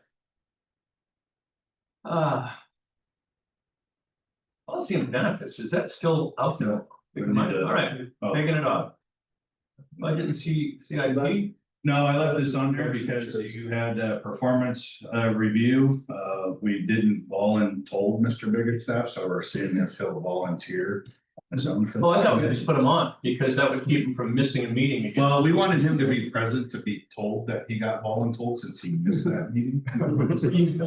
S1: Policy and benefits, is that still out there? All right, taking it off. Budget and CIP.
S3: No, I left this on there because you had performance review. We didn't voluntold Mr. Biggerstaff, so we're seeing if he'll volunteer his own.
S1: Well, I thought we just put him on because that would keep him from missing a meeting again.
S3: Well, we wanted him to be present to be told that he got voluntold since he missed that meeting.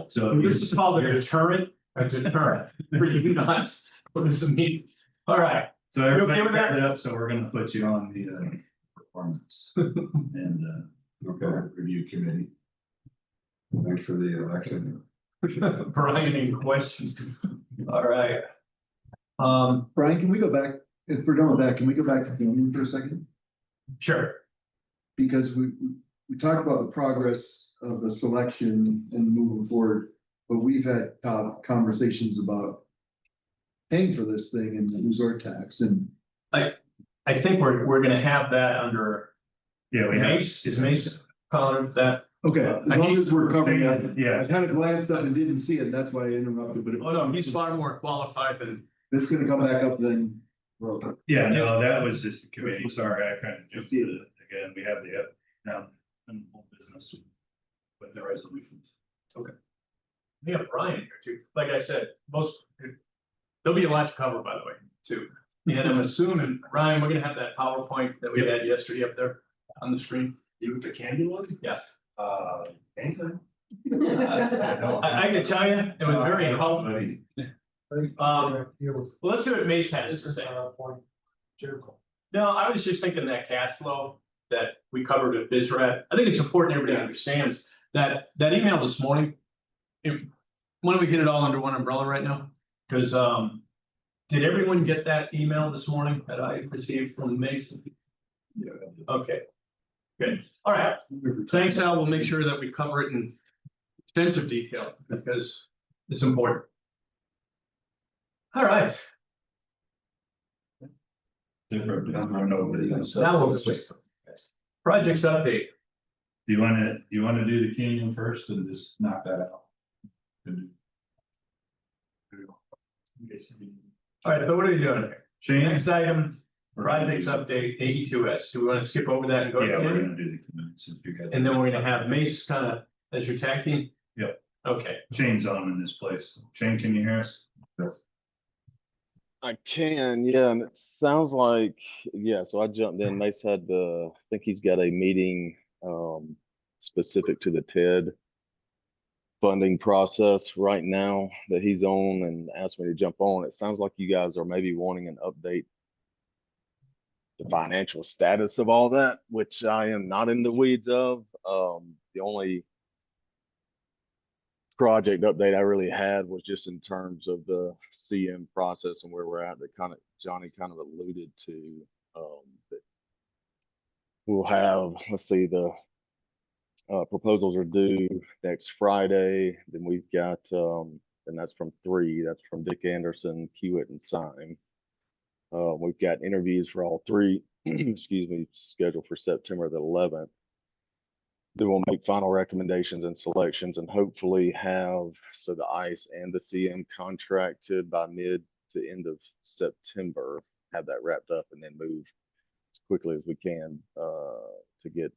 S3: So
S1: this is called a deterrent for you not to miss a meeting. All right.
S3: So everybody wrapped it up, so we're gonna put you on the performance and review committee.
S14: Thanks for the election.
S1: Brian, any questions? All right.
S6: Brian, can we go back, if we're done with that, can we go back to Canyon for a second?
S1: Sure.
S6: Because we talked about the progress of the selection and moving forward, but we've had conversations about paying for this thing and the resort tax, and
S1: I think we're gonna have that under.
S3: Yeah, we have.
S1: Is Mace calling that?
S6: okay, as long as we're covering that.
S3: Yeah.
S6: I kind of glanced up and didn't see it, that's why I interrupted, but if
S1: Oh, no, he's far more qualified than.
S6: it's gonna come back up, then we're okay.
S3: Yeah, no, that was just the committee. Sorry, I kind of jumped to it again. We have the now business with the resolutions. Okay.
S1: We have Brian here too. Like I said, there'll be a lot to cover, by the way, too. And I'm assuming, Ryan, we're gonna have that PowerPoint that we had yesterday up there on the screen.
S3: You with the candy one?
S1: Yes.
S3: Anything?
S1: I can tell you, it was very helpful. Well, let's see what Mace has to say. No, I was just thinking that cash flow that we covered at BizRad. I think it's important everybody understands that email this morning. Why don't we get it all under one umbrella right now? Because did everyone get that email this morning that I received from Mason?
S3: Yeah.
S1: Okay. Good. All right. Thanks, Al. We'll make sure that we cover it in extensive detail because it's important. All right. Now we'll switch. Projects update.
S3: Do you wanna do the canyon first and just knock that out?
S1: All right, so what are you doing here?
S3: Shane?
S1: Next item, projects update, 82S. Do we want to skip over that and go?
S3: Yeah,
S1: to
S3: we're
S1: Canyon?
S3: gonna do the commitments.
S1: And then we're gonna have Mace kind of as your tag team?
S3: Yep.
S1: Okay.
S3: Shane's on in this place. Shane, can you hear us?
S16: I can, yeah, and it sounds like, yeah, so I jumped in, Mace had I think he's got a meeting specific to the TED funding process right now that he's on and asked me to jump on. It sounds like you guys are maybe wanting an update, the financial status of all that, which I am not in the weeds of. The only project update I really had was just in terms of the CM process and where we're at, that Johnny kind of alluded to, that we'll have, let's see, the proposals are due next Friday. Then we've got, and that's from Dick Anderson, Kiewit, and Syme. We've got interviews for all three, excuse me, scheduled for September the 11th. Then we'll make final recommendations and selections and hopefully have, so the ICE and the CM contracted by mid to end of September, have that wrapped up and then move as quickly as we can to get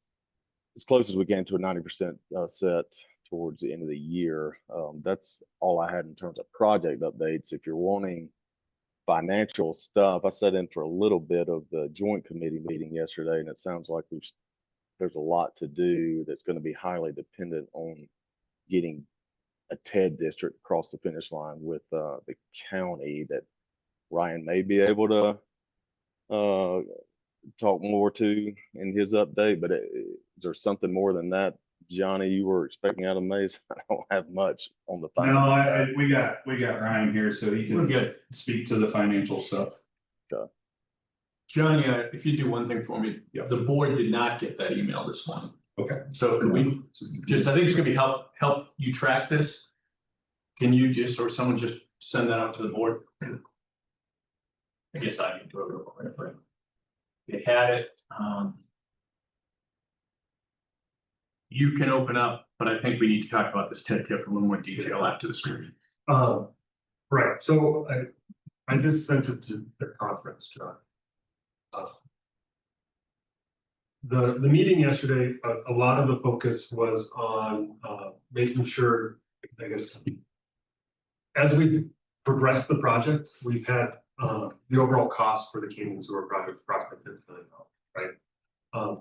S16: as close as we can to a 90% set towards the end of the year. That's all I had in terms of project updates. If you're wanting financial stuff, I sat in for a little bit of the joint committee meeting yesterday, and it sounds like there's a lot to do that's going to be highly dependent on getting a TED district across the finish line with the county that Ryan may be able to talk more to in his update. But is there something more than that, Johnny, you were expecting out of Mace? I don't have much on the financial side.
S3: We got Ryan here so he can speak to the financial stuff.
S16: Okay.
S1: Johnny, if you do one thing for me, the board did not get that email this morning.
S3: Okay.
S1: So could we just, I think it's gonna be help you track this. Can you just, or someone just send that out to the board? I guess I can do it real quick, right? They had it. You can open up, but I think we need to talk about this TED tip in a little more detail after the screen.
S17: Right, so I just sent it to the conference, John. The meeting yesterday, a lot of the focus was on making sure, I guess, as we progress the project, we've had the overall cost for the Canyon Sewer project approximately $50 million, right?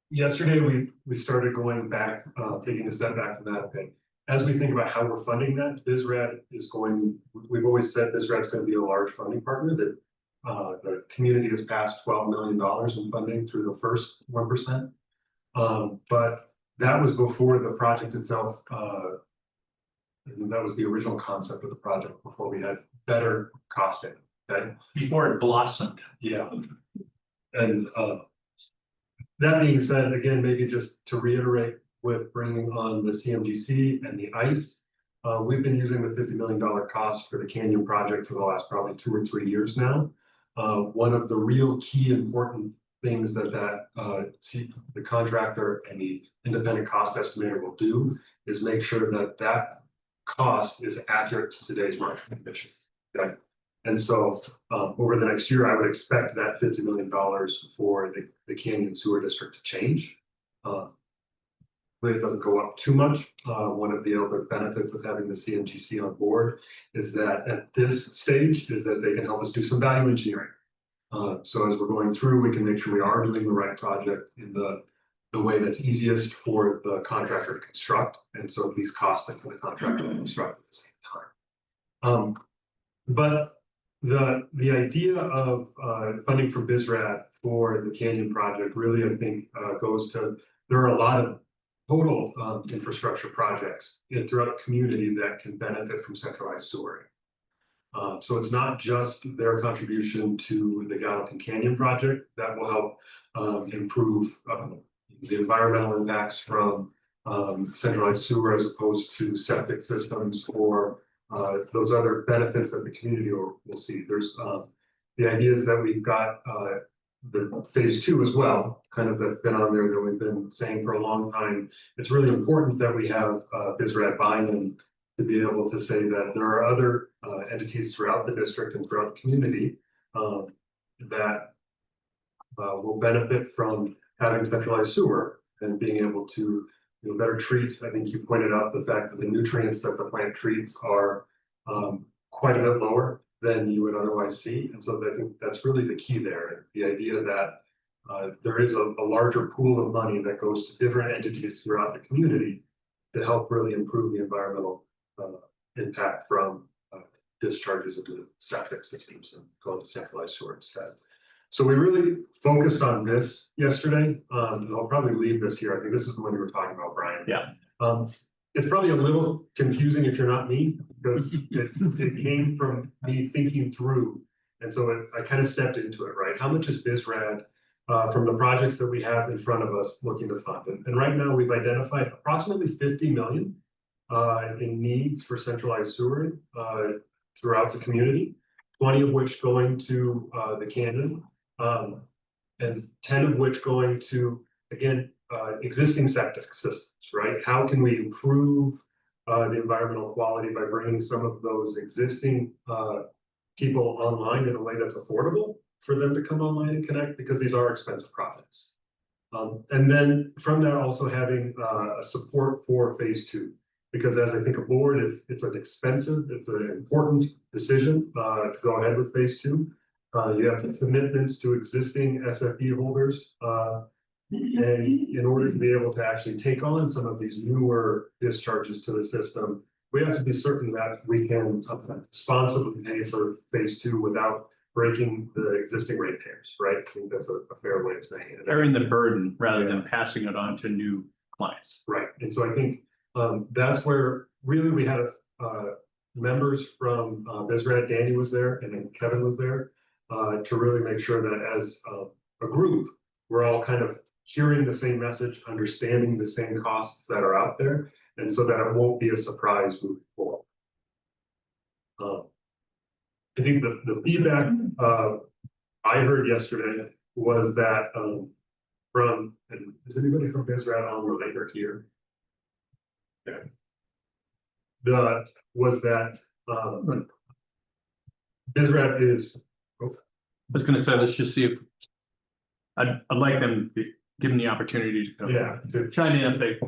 S17: Yesterday we started going back, taking a step back from that. Okay, as we think about how we're funding that, BizRad is going. We've always said BizRad's going to be a large funding partner. That the community has passed $12 million in funding through the first 1%, but that was before the project itself. And that was the original concept of the project before we had better costing. Okay,
S1: before it blossomed.
S17: Yeah, and that being said, again, maybe just to reiterate, with bringing on the CMGC and the ICE, we've been using the $50 million cost for the Canyon project for the last probably 2 or 3 years now. One of the real key important things that the contractor and the independent cost estimator will do is make sure that that cost is accurate to today's market conditions. Okay, and so over the next year, I would expect that $50 million for the Canyon Sewer District to change. It doesn't go up too much. One of the other benefits of having the CMGC on board is that at this stage is that they can help us do some value engineering. So as we're going through, we can make sure we are doing the right project in the way that's easiest for the contractor to construct, and so least costly for the contractor to construct at the same time. But The idea of funding from BSRAD for the Canyon project really, I think, goes to, there are a lot of total infrastructure projects throughout the community that can benefit from centralized sewering. So it's not just their contribution to the Gallatin Canyon project that will help improve the environmental impacts from centralized sewer as opposed to septic systems or those other benefits that the community will see. There's the idea is that we've got the phase 2 as well, kind of that's been on there that we've been saying for a long time. It's really important that we have BSRAD buy-in to be able to say that there are other entities throughout the district and throughout the community that will benefit from having centralized sewer and being able to better treat. I think you pointed out the fact that the nutrients that the plant treats are quite a bit lower than you would otherwise see. And so I think that's really the key there. The idea that there is a larger pool of money that goes to different entities throughout the community to help really improve the environmental impact from discharges into the septic systems and going to centralized sewer instead. So we really focused on this yesterday. And I'll probably leave this here. I think this is the one you were talking about, Brian.
S1: Yeah.
S17: It's probably a little confusing if you're not me, because it came from me thinking through. And so I kind of stepped into it, right? How much is BSRAD from the projects that we have in front of us looking to fund? And right now we've identified approximately 50 million in needs for centralized sewering throughout the community, 20 of which going to the Canyon, and 10 of which going to, again, existing septic systems, right? How can we improve the environmental quality by bringing some of those existing people online in a way that's affordable for them to come online and connect, because these are expensive projects. And then from that also having a support for phase 2, because as I think a board, it's an expensive, it's an important decision to go ahead with phase 2. You have commitments to existing SFE holders. And in order to be able to actually take on some of these newer discharges to the system, we have to be certain that we can responsibly pay for phase 2 without breaking the existing ratepayers, right? I think that's a fair way of saying it.
S1: Bearing the burden rather than passing it on to new clients.
S17: Right, and so I think that's where really we had members from BSRAD, Danny was there, and then Kevin was there to really make sure that as a group, we're all kind of hearing the same message, understanding the same costs that are out there, and so that it won't be a surprise moving forward. I think the feedback I heard yesterday was that from, and is anybody from BSRAD on or later here? Okay. Was that BSRAD is.
S1: I was going to say, let's just see if I'd like them to be given the opportunity to chime in if they.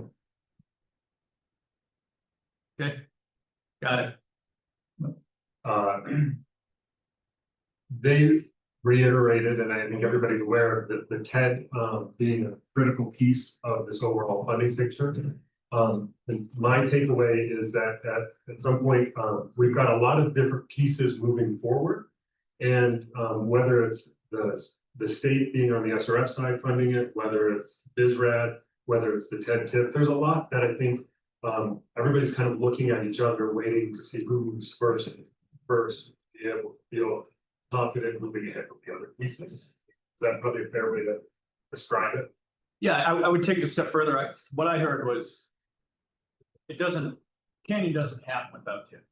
S1: Okay, got it.
S17: They reiterated, and I think everybody's aware that the TED being a critical piece of this overall funding picture. And my takeaway is that at some point we've got a lot of different pieces moving forward, and whether it's the state being on the SRF side funding it, whether it's BSRAD, whether it's the TED TIP, there's a lot that I think everybody's kind of looking at each other, waiting to see who moves first, be able to feel confident moving ahead with the other pieces. Is that probably a fair way to describe it?
S1: Yeah, I would take it a step further. What I heard was Canyon doesn't happen without TIP.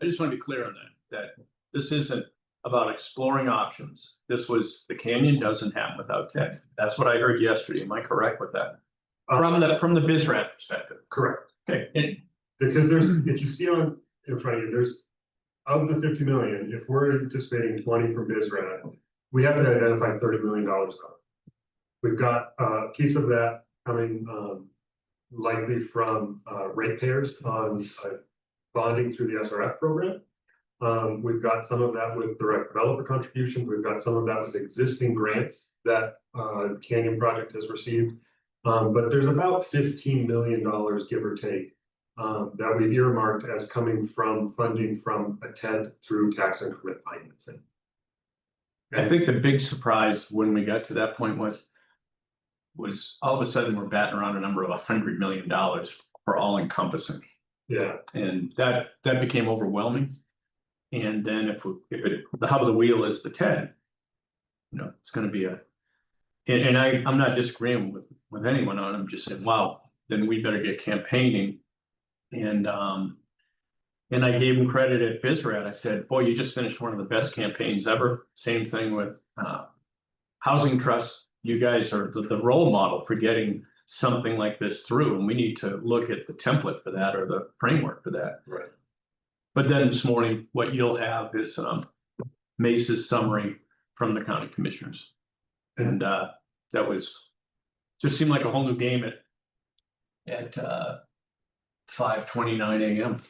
S1: I just want to be clear on that this isn't about exploring options. The Canyon doesn't happen without TIP. That's what I heard yesterday. Am I correct with that? From the BSRAD perspective.
S17: Correct.
S1: Okay.
S17: Because if you see in front of you, there's of the 50 million, if we're anticipating 20 from BSRAD, we have to identify $30 million. We've got a piece of that coming likely from ratepayers on bonding through the SRF program. We've got some of that with direct developer contributions. We've got some of that with existing grants that the Canyon project has received. But there's about $15 million, give or take, that we earmarked as coming from funding from a TED through tax increment financing.
S1: I think the big surprise when we got to that point was all of a sudden we're batting around a number of $100 million for all encompassing.
S17: Yeah.
S1: And that became overwhelming. And then if the hub of the wheel is the TED, it's going to be and I'm not disagreeing with anyone on it. I'm just saying, wow, then we better get campaigning. And I gave him credit at BSRAD. I said, boy, you just finished one of the best campaigns ever. Same thing with housing trusts. You guys are the role model for getting something like this through. And we need to look at the template for that or the framework for that.
S17: Right.
S1: But then this morning, what you'll have is Mace's summary from the county commissioners. And that just seemed like a whole new game at 5:29 a.m.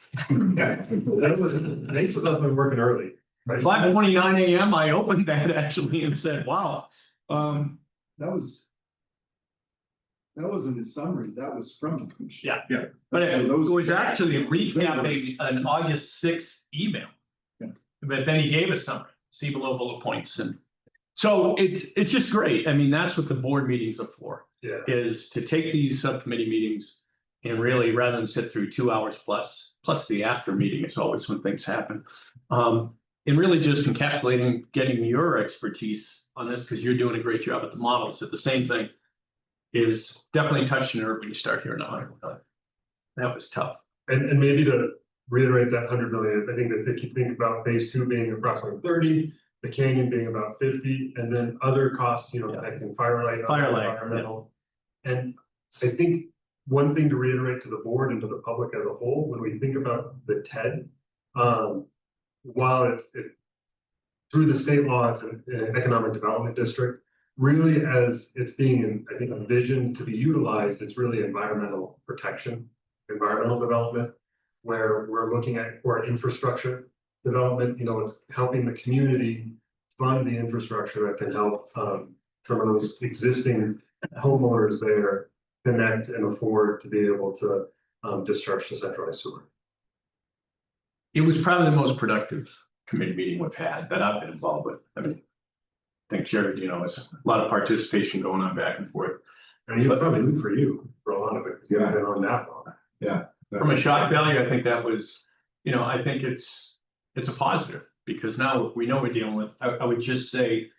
S17: Mace was up and working early.
S1: 5:29 a.m. I opened that actually and said, wow.
S6: That wasn't his summary, that was from the commission.
S1: Yeah. But it was actually recapping an August 6th email.
S6: Yeah.
S1: But then he gave us summary, see below bullet points. And so it's just great. I mean, that's what the board meetings are for.
S17: Yeah.
S1: Is to take these subcommittee meetings and really, rather than sit through 2 hours plus the after meeting is always when things happen. And really just encapsulating, getting your expertise on this, because you're doing a great job at the models. At the same thing is definitely touching nerve when you start hearing that was tough.
S17: And maybe to reiterate that 100 million, I think that if you think about phase 2 being approximately 30, the canyon being about 50, and then other costs, connecting firelight, environmental. Yeah. And I think one thing to reiterate to the board and to the public as a whole, when we think about the TED, while it's through the state law, it's an economic development district, really as it's being, I think, envisioned to be utilized, it's really environmental protection, environmental development, where we're looking at for infrastructure development, it's helping the community fund the infrastructure that can help some of those existing homeowners there connect and afford to be able to discharge to centralized sewer.
S1: It was probably the most productive committee meeting we've had that I've been involved with. I mean, I think Jerad, it's a lot of participation going on back and forth.
S17: And you probably new for you for a lot of it, because you haven't been on that long.
S1: Yeah. From a shock value, I think that was, I think it's a positive, because now we know we're dealing with, I would just say,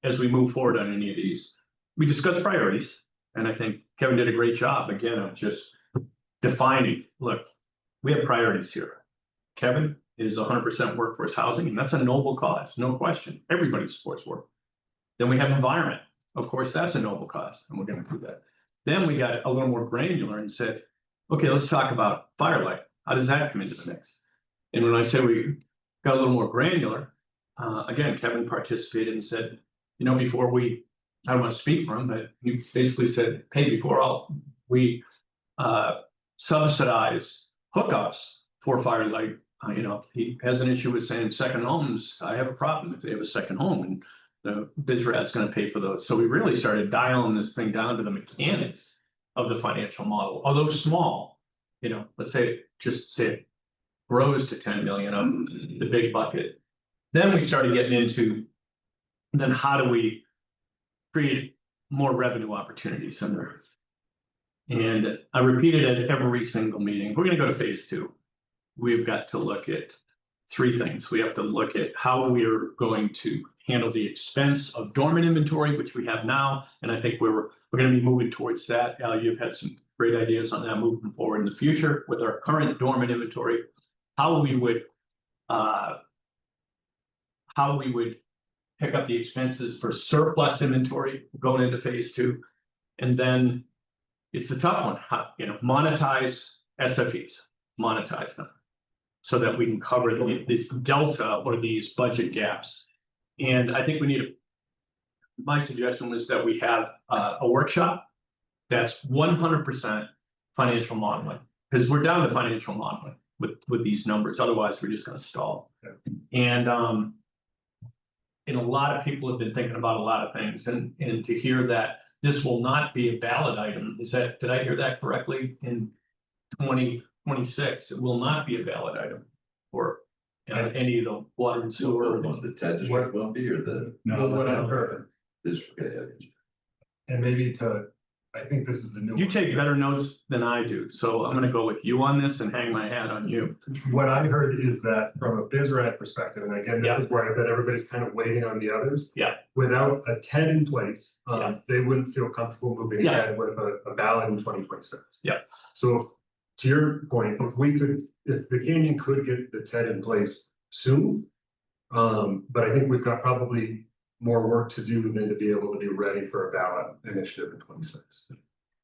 S1: as we move forward on any of these, we discuss priorities. And I think Kevin did a great job, again, of just defining, look, we have priorities here. Kevin is 100% workforce housing, and that's a noble cause, no question. Everybody supports work. Then we have environment. Of course, that's a noble cause, and we're going to do that. Then we got a little more granular and said, okay, let's talk about firelight. How does that come into the mix? And when I say we got a little more granular, again, Kevin participated and said, before I don't want to speak for him, but he basically said, hey, before we subsidize hookups for firelight, he has an issue with saying second homes. I have a problem if they have a second home, and the BSRAD's going to pay for those. So we really started dialing this thing down to the mechanics of the financial model, although small. Let's say it grows to 10 million of the big bucket. Then we started getting into, then how do we create more revenue opportunities in there? And I repeated at every single meeting, we're going to go to phase 2. We've got to look at 3 things. We have to look at how we're going to handle the expense of dormant inventory, which we have now. And I think we're going to be moving towards that. Al, you've had some great ideas on that moving forward in the future with our current dormant inventory, how we would pick up the expenses for surplus inventory going into phase 2. And then it's a tough one, monetize SFEs, monetize them so that we can cover this delta or these budget gaps. And I think my suggestion was that we have a workshop that's 100% financial modeling, because we're down to financial modeling with these numbers. Otherwise, we're just going to stall. Yeah. And a lot of people have been thinking about a lot of things, and to hear that this will not be a ballot item, did I hear that correctly? In 26, it will not be a ballot item for any of the water and sewer.
S7: The TED district will be, or the.
S9: Well, what I've heard,
S17: And maybe I think this is the new.
S1: You
S17: one.
S1: take better notes than I do, so I'm gonna go with you on this and hang my hat on you.
S17: What I heard is that from a BizRad perspective, and again, that is where I bet everybody's kind of waiting on the others.
S1: Yeah.
S17: Without a TED in place, they wouldn't feel comfortable moving
S1: Yeah.
S17: ahead with a ballot in 2026.
S1: Yeah.
S17: So to your point, if the Canyon could get the TED in place soon. But I think we've got probably more work to do than to be able to be ready for a ballot initiative in 26.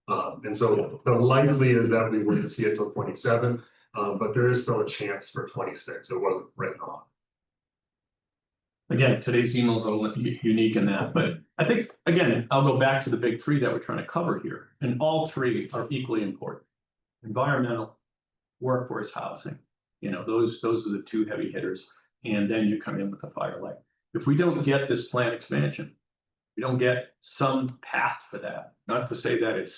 S17: And so the likely is that we wouldn't see it till 27, but there is still a chance for 26. It wasn't written on.
S1: Again, today's email's a little unique in that, but I think, again, I'll go back to the big three that we're trying to cover here, and all three are equally important. Environmental, workforce housing, those are the two heavy hitters, and then you come in with the firelight. If we don't get this plant expansion, we don't get some path for that, not to say that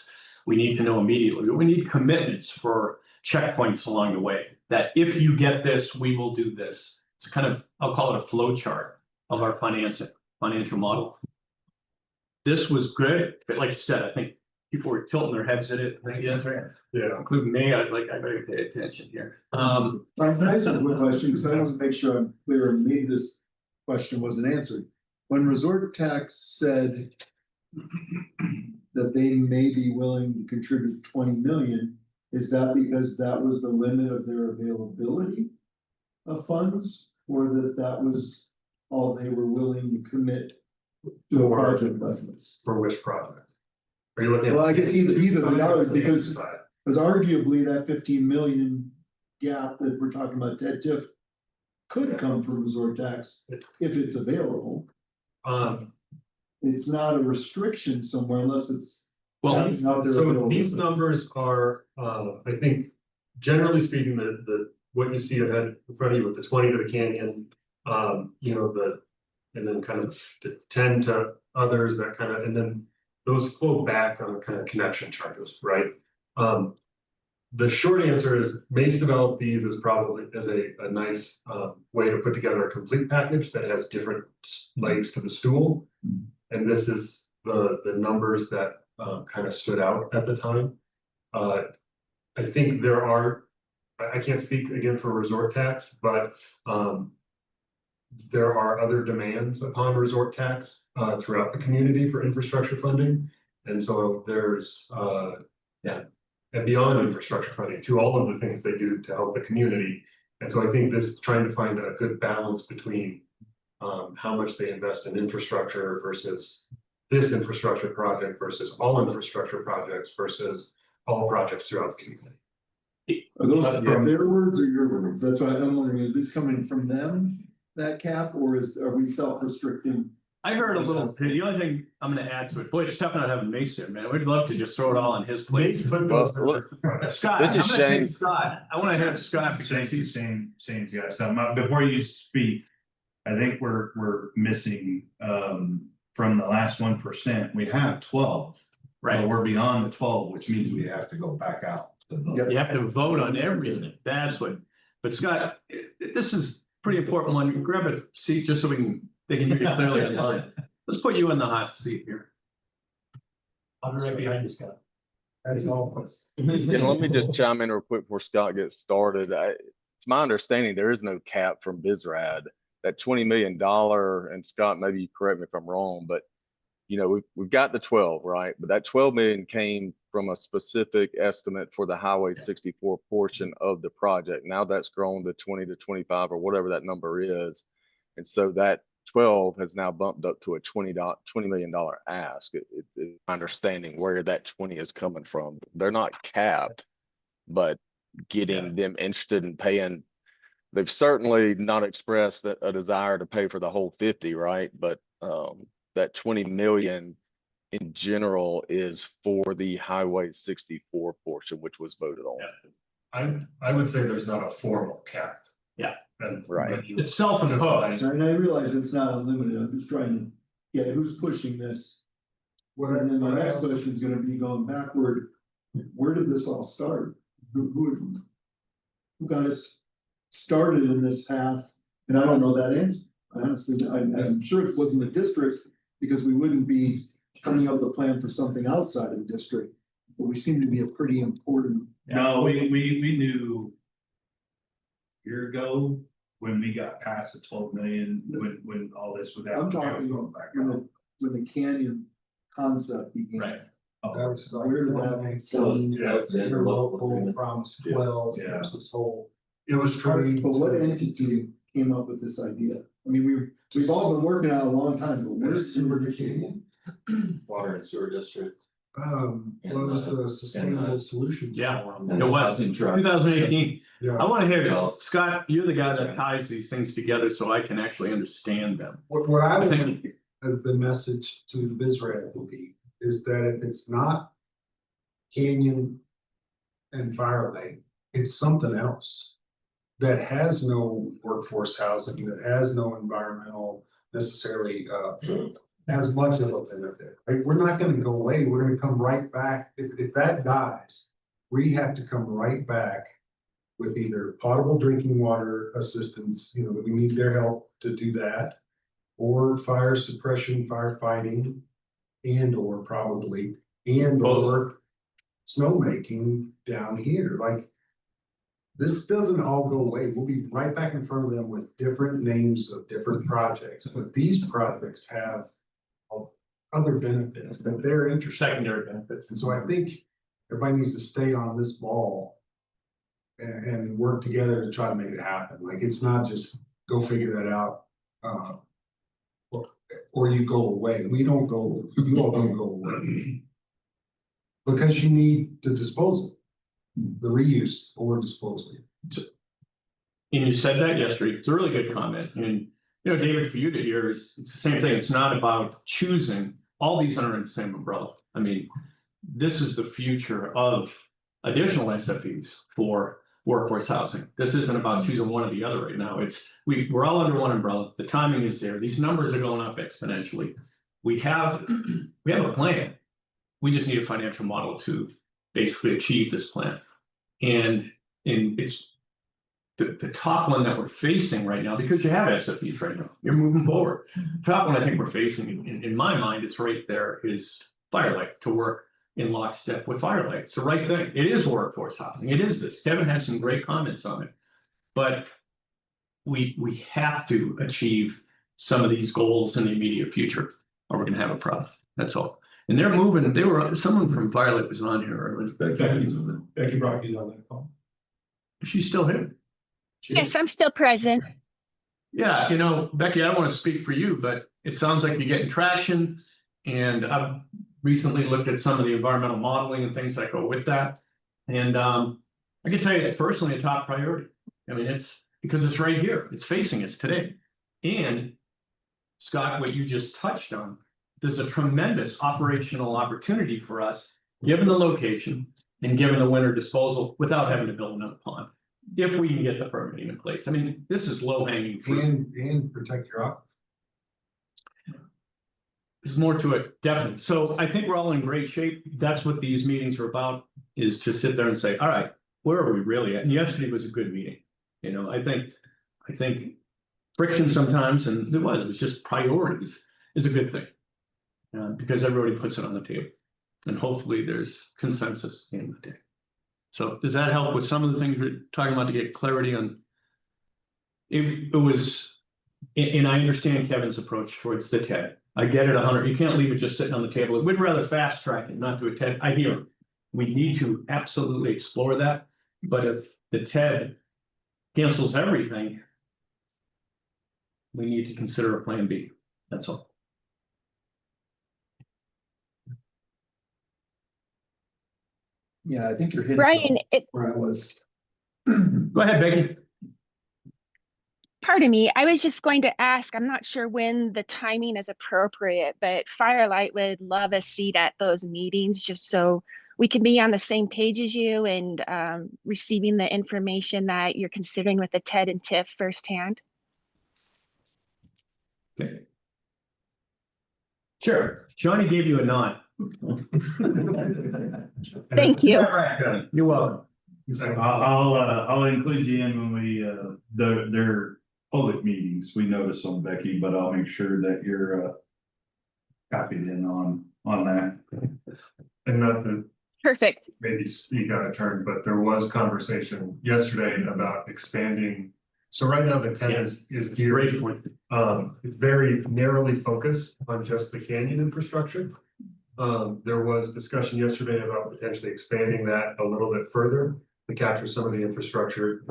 S1: we need to know immediately, but we need commitments for checkpoints along the way, that if you get this, we will do this. It's kind of, I'll call it a flow chart of our financial model. This was good, but like you said, I think people were tilting their heads at it.
S17: Yeah.
S1: Including me, I was like, I better pay attention here.
S6: I have a quick question, because I want to make sure I'm clear, and maybe this question wasn't answered. When resort tax said that they may be willing to contribute 20 million, is that because that was the limit of their availability of funds, or that was all they were willing to commit to a project like this?
S17: For which project? Are you looking at?
S6: Well, I guess either the others, because arguably that 15 million gap that we're talking about, TED TIF, could come from resort tax if it's available. It's not a restriction somewhere unless it's.
S1: Well,
S17: so these numbers are, I think, generally speaking, what you see ahead in front of you with the 20 to the Canyon, and then kind of the 10 to others that kind of, and then those flow back on kind of connection charges, right? The short answer is Mace developed these as probably as a nice way to put together a complete package that has different legs to the stool. And this is the numbers that kind of stood out at the time. I think I can't speak again for resort tax, but there are other demands upon resort tax throughout the community for infrastructure funding. And so there's and beyond infrastructure funding to all of the things they do to help the community. And so I think this trying to find a good balance between how much they invest in infrastructure versus this infrastructure project versus all infrastructure projects versus all projects throughout the community.
S6: Are those from their words or your words? That's what I'm wondering. Is this coming from them, that cap, or are we self-restricting?
S1: I heard a little, the only thing I'm gonna add to it, boy, it's tough not having Mace here, man. We'd love to just throw it all on his plate. Scott, I'm gonna take Scott. I wanna have Scott because he's
S3: same guy. So before you speak, I think we're missing, from the last 1%, we have 12.
S1: Right.
S3: But we're beyond the 12, which means we have to go back out.
S1: You have to vote on everything. That's what, but Scott, this is pretty important one. Grab a seat just so they can hear you clearly online. Let's put you in the hot seat here.
S17: I'll be right behind you, Scott. That is all of us.
S16: Yeah, let me just chime in real quick before Scott gets started. It's my understanding there is no cap from BizRad. That $20 million, and Scott, maybe you correct me if I'm wrong, but we've got the 12, right? But that 12 million came from a specific estimate for the Highway 64 portion of the project. Now that's grown to 20 to 25 or whatever that number is. And so that 12 has now bumped up to a $20 million ask. It's my understanding where that 20 is coming from. They're not capped, but getting them interested in paying. They've certainly not expressed a desire to pay for the whole 50, right? But that 20 million in general is for the Highway 64 portion, which was voted on.
S17: Yeah. I would say there's not a formal cap.
S1: Yeah.
S16: Right.
S1: It's self-imposed.
S6: And I realize it's not unlimited. I'm just trying to get who's pushing this. And then the next question is going to be going backward. Where did this all start? Who who got us started in this path, and I don't know that answer. Honestly, I'm sure it wasn't the district, because we wouldn't be coming up with a plan for something outside of the district. But we seem to be a pretty important.
S3: No, we knew. A year ago, when we got past the 12 million, when all this was out.
S6: I'm talking about when the canyon concept began.
S3: Right.
S6: That was, where did that?
S8: So, yeah, it's the
S6: Your
S8: local
S6: local promise 12,
S3: Yeah.
S6: this whole illustrate. But what entity came up with this idea? I mean, we've all been working on it a long time, but where's the canyon?
S8: Water and sewer district.
S6: What was the sustainable solutions?
S1: Yeah.
S6: Forum?
S1: It was in 2018.
S6: Yeah.
S1: I want to hear you, Scott, you're the guy that ties these things together so I can actually understand them.
S6: What I
S1: I
S6: would
S1: think-
S6: think the message to the BizRad will be is that if it's not Canyon and Firelight, it's something else that has no workforce housing, that has no environmental necessarily as much of a benefit. Right? We're not going to go away. We're going to come right back. If that dies, we have to come right back with either potable drinking water assistance, you know, that we need their help to do that, or fire suppression, firefighting, and or probably, and or snowmaking down here. Like, this doesn't all go away. We'll be right back in front of them with different names of different projects, but these projects have other benefits that they're interested in.
S1: Secondary benefits.
S6: And so I think everybody needs to stay on this ball and work together to try to make it happen. Like, it's not just go figure that out. Or you go away. We don't go, you all don't go away. Because you need the disposal, the reuse or disposal.
S1: And you said that yesterday. It's a really good comment. And, you know, David, for you to hear, it's the same thing. It's not about choosing. All these are under the same umbrella. I mean, this is the future of additional SFEs for workforce housing. This isn't about choosing one or the other right now. It's we're all under one umbrella. The timing is there. These numbers are going up exponentially. We have a plan. We just need a financial model to basically achieve this plan. And it's the top one that we're facing right now, because you have SFEs right now. You're moving forward. The top one I think we're facing, in my mind, it's right there, is Firelight, to work in lockstep with Firelight. It's the right thing. It is workforce housing. It is this. Kevin had some great comments on it. But we have to achieve some of these goals in the immediate future, or we're gonna have a problem. That's all. And they're moving. Someone from Firelight was on here. Or was
S15: Becky Brocky's on that call.
S1: She's still here.
S18: Yes, I'm still present.
S1: Yeah, you know, Becky, I don't want to speak for you, but it sounds like you're getting traction. And I've recently looked at some of the environmental modeling and things that go with that. And I can tell you it's personally a top priority. I mean, it's because it's right here. It's facing us today. And Scott, what you just touched on, there's a tremendous operational opportunity for us, given the location and given the winter disposal, without having to build another pond. If we can get the permitting in place. I mean, this is low hanging fruit.
S6: And protect your aquifer.
S1: There's more to it, definitely. So I think we're all in great shape. That's what these meetings are about, is to sit there and say, all right, where are we really at? And yesterday was a good meeting. You know, I think friction sometimes, and it was just priorities, is a good thing. Because everybody puts it on the table. And hopefully there's consensus at the end of the day. So does that help with some of the things we're talking about to get clarity on? It was, and I understand Kevin's approach towards the TED. I get it 100. You can't leave it just sitting on the table. We'd rather fast track it, not do a TED. I hear him. We need to absolutely explore that. But if the TED cancels everything, we need to consider a plan B. That's all.
S6: Yeah, I think you're hitting
S18: Brian,
S6: where I was.
S1: Go ahead, Becky.
S18: Pardon me, I was just going to ask, I'm not sure when the timing is appropriate, but Firelight would love a seat at those meetings just so we can be on the same page as you and receiving the information that you're considering with the TED and TIF firsthand.
S1: Okay. Sure. Johnny gave you a nod.
S18: Thank you.
S1: You're welcome.
S3: I'll include you in when we, their public meetings, we notice them, Becky, but I'll make sure that you're, copied in on that.
S17: And not to
S18: Perfect.
S17: maybe speak out of turn, but there was conversation yesterday about expanding. So right now the tent is geared, it's very narrowly focused on just the canyon infrastructure. There was discussion yesterday about potentially expanding that a little bit further to capture some of the infrastructure.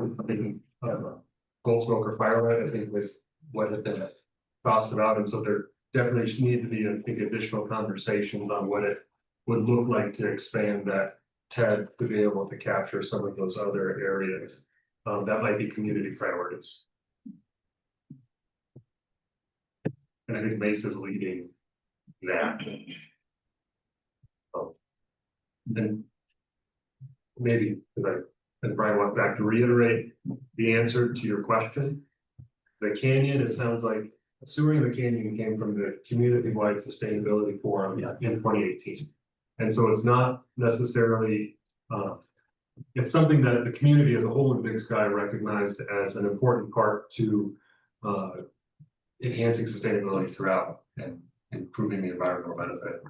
S17: Gold smoke or firelight, I think was what it talked about, and so there definitely need to be, I think, additional conversations on what it would look like to expand that TED to be able to capture some of those other areas. That might be community priorities. And I think Mace is leading that. And maybe, as Brian went back to reiterate the answer to your question, the canyon, it sounds like Sewering the Canyon came from the community-wide sustainability forum in 2018. And so it's not necessarily, it's something that the community as a whole in Big Sky recognized as an important part to enhancing sustainability throughout and improving the environmental benefit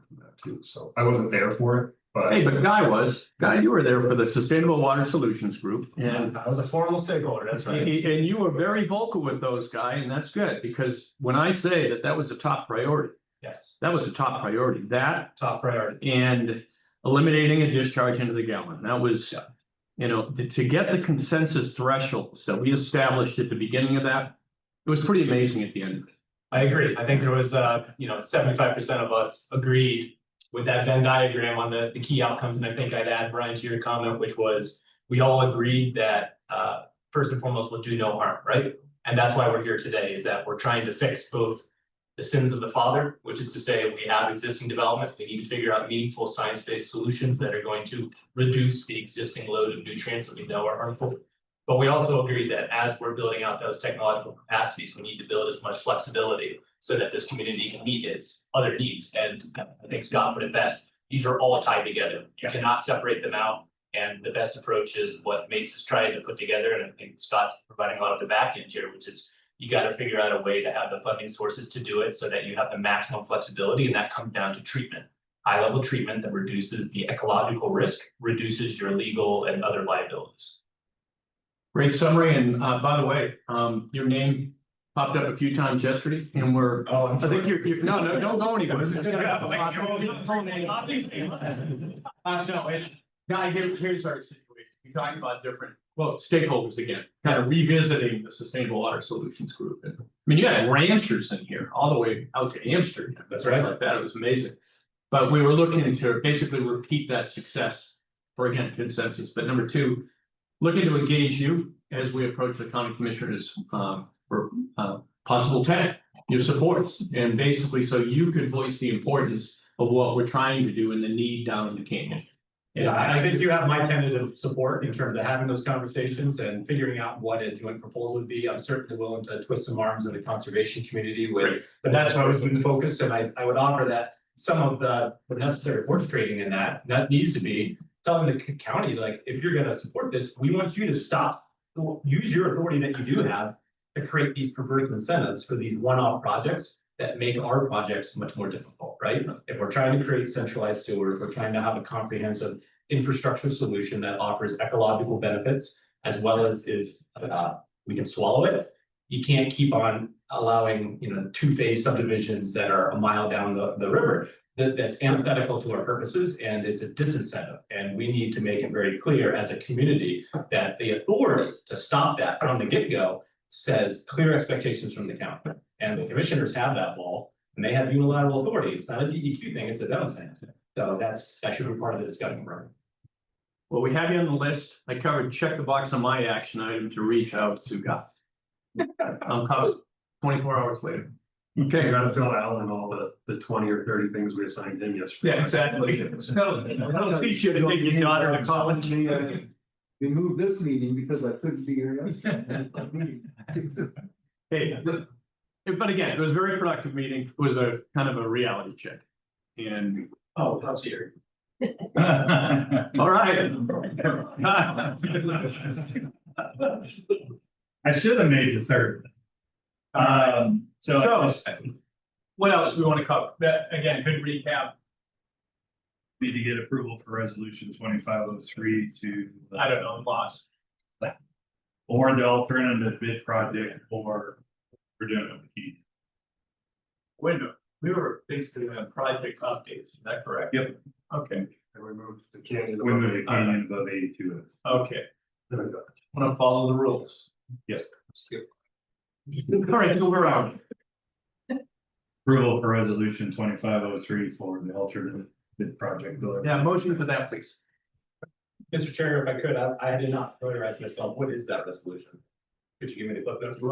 S17: too. So I wasn't there for it, but.
S1: Hey, but Guy, you were there for the Sustainable Water Solutions Group, and
S19: I was a formal stakeholder, that's right.
S1: And you were very vocal with those, Guy, and that's good, because when I say that was a top priority,
S19: Yes,
S1: that was a top priority, that
S19: top priority.
S1: and eliminating a discharge into the gallon. That was, you know, to get the consensus thresholds that we established at the beginning of that, it was pretty amazing at the end of it.
S19: I agree. I think there was, 75% of us agreed with that Venn diagram on the key outcomes. And I think I'd add, Brian, to your comment, which was, we all agreed that first and foremost will do no harm, right? And that's why we're here today, is that we're trying to fix both the sins of the father, which is to say we have existing development, we need to figure out meaningful science-based solutions that are going to reduce the existing load of nutrients that we know are harmful. But we also agreed that as we're building out those technological capacities, we need to build as much flexibility so that this community can meet its other needs. And I think Scott put it best, these are all tied together. You cannot separate them out. And the best approach is what Mace is trying to put together. And I think Scott's providing a lot of the back end here, which is you got to figure out a way to have the funding sources to do it so that you have the maximum flexibility. And that comes down to treatment, high level treatment that reduces the ecological risk, reduces your legal and other liabilities.
S1: Great summary, and by the way, your name popped up a few times yesterday, and we're.
S19: Oh,
S1: I think you're no, don't go anywhere. Guy, here's our situation. We talked about different, stakeholders again, kind of revisiting the Sustainable Water Solutions Group. And, I mean, you had ranchers in here all the way out to Amsterdam.
S19: That's right.
S1: Like that, it was amazing. But we were looking to basically repeat that success for, again, consensus. But number two, looking to engage you as we approach the county commissioners for possible your support, and basically so you could voice the importance of what we're trying to do and the need down in the canyon.
S19: Yeah, I think you have my tentative support in terms of having those conversations and figuring out what a joint proposal would be. I'm certainly willing to twist some arms in the conservation community with, but that's what I was going to focus. And I would offer that some of the necessary horse trading in that needs to be telling the county, like, if you're going to support this, we want you to stop, use your authority that you do have to create these perverse incentives for these one-off projects that make our projects much more difficult, right? If we're trying to create centralized sewer, if we're trying to have a comprehensive infrastructure solution that offers ecological benefits, as well as we can swallow it, you can't keep on allowing, two-phase subdivisions that are a mile down the river. That's antithetical to our purposes, and it's a disincentive. And we need to make it very clear as a community that the authority to stop that from the get-go says clear expectations from the county. And the commissioners have that ball, and they have unilateral authority. It's not a DEQ thing, it's a them thing. So that should be part of the discussion, right?
S1: Well, we have you on the list. I covered, check the box on my action item to reach out to God. I'm covered 24 hours later. Okay.
S17: You gotta fill Alan all the 20 or 30 things we assigned him yesterday.
S1: Yeah, exactly. He should have taken your daughter to college.
S6: We moved this meeting because I couldn't be here yesterday.
S1: Hey, but again, it was a very productive meeting. It was a kind of a reality check. And
S19: Oh, how's here?
S1: All right.
S3: I should have made the third.
S1: So what else do we want to cover? That, again, good recap.
S3: Need to get approval for resolution 2503 to.
S1: I don't know, lost.
S3: Or the alternative bid project for doing it.
S1: Window, we were basically on project updates, is that correct?
S3: Yep.
S1: Okay,
S17: And we moved the canyon.
S3: We moved the canyon above 82.
S1: okay. Want to follow the rules.
S3: Yes.
S1: All right, so we're out.
S3: Approval for resolution 2503 for the alternative bid project.
S1: Yeah, motion for that, please.
S19: Mr. Chair, if I could, I did not familiarize myself. What is that resolution? Could you give me the clip notes?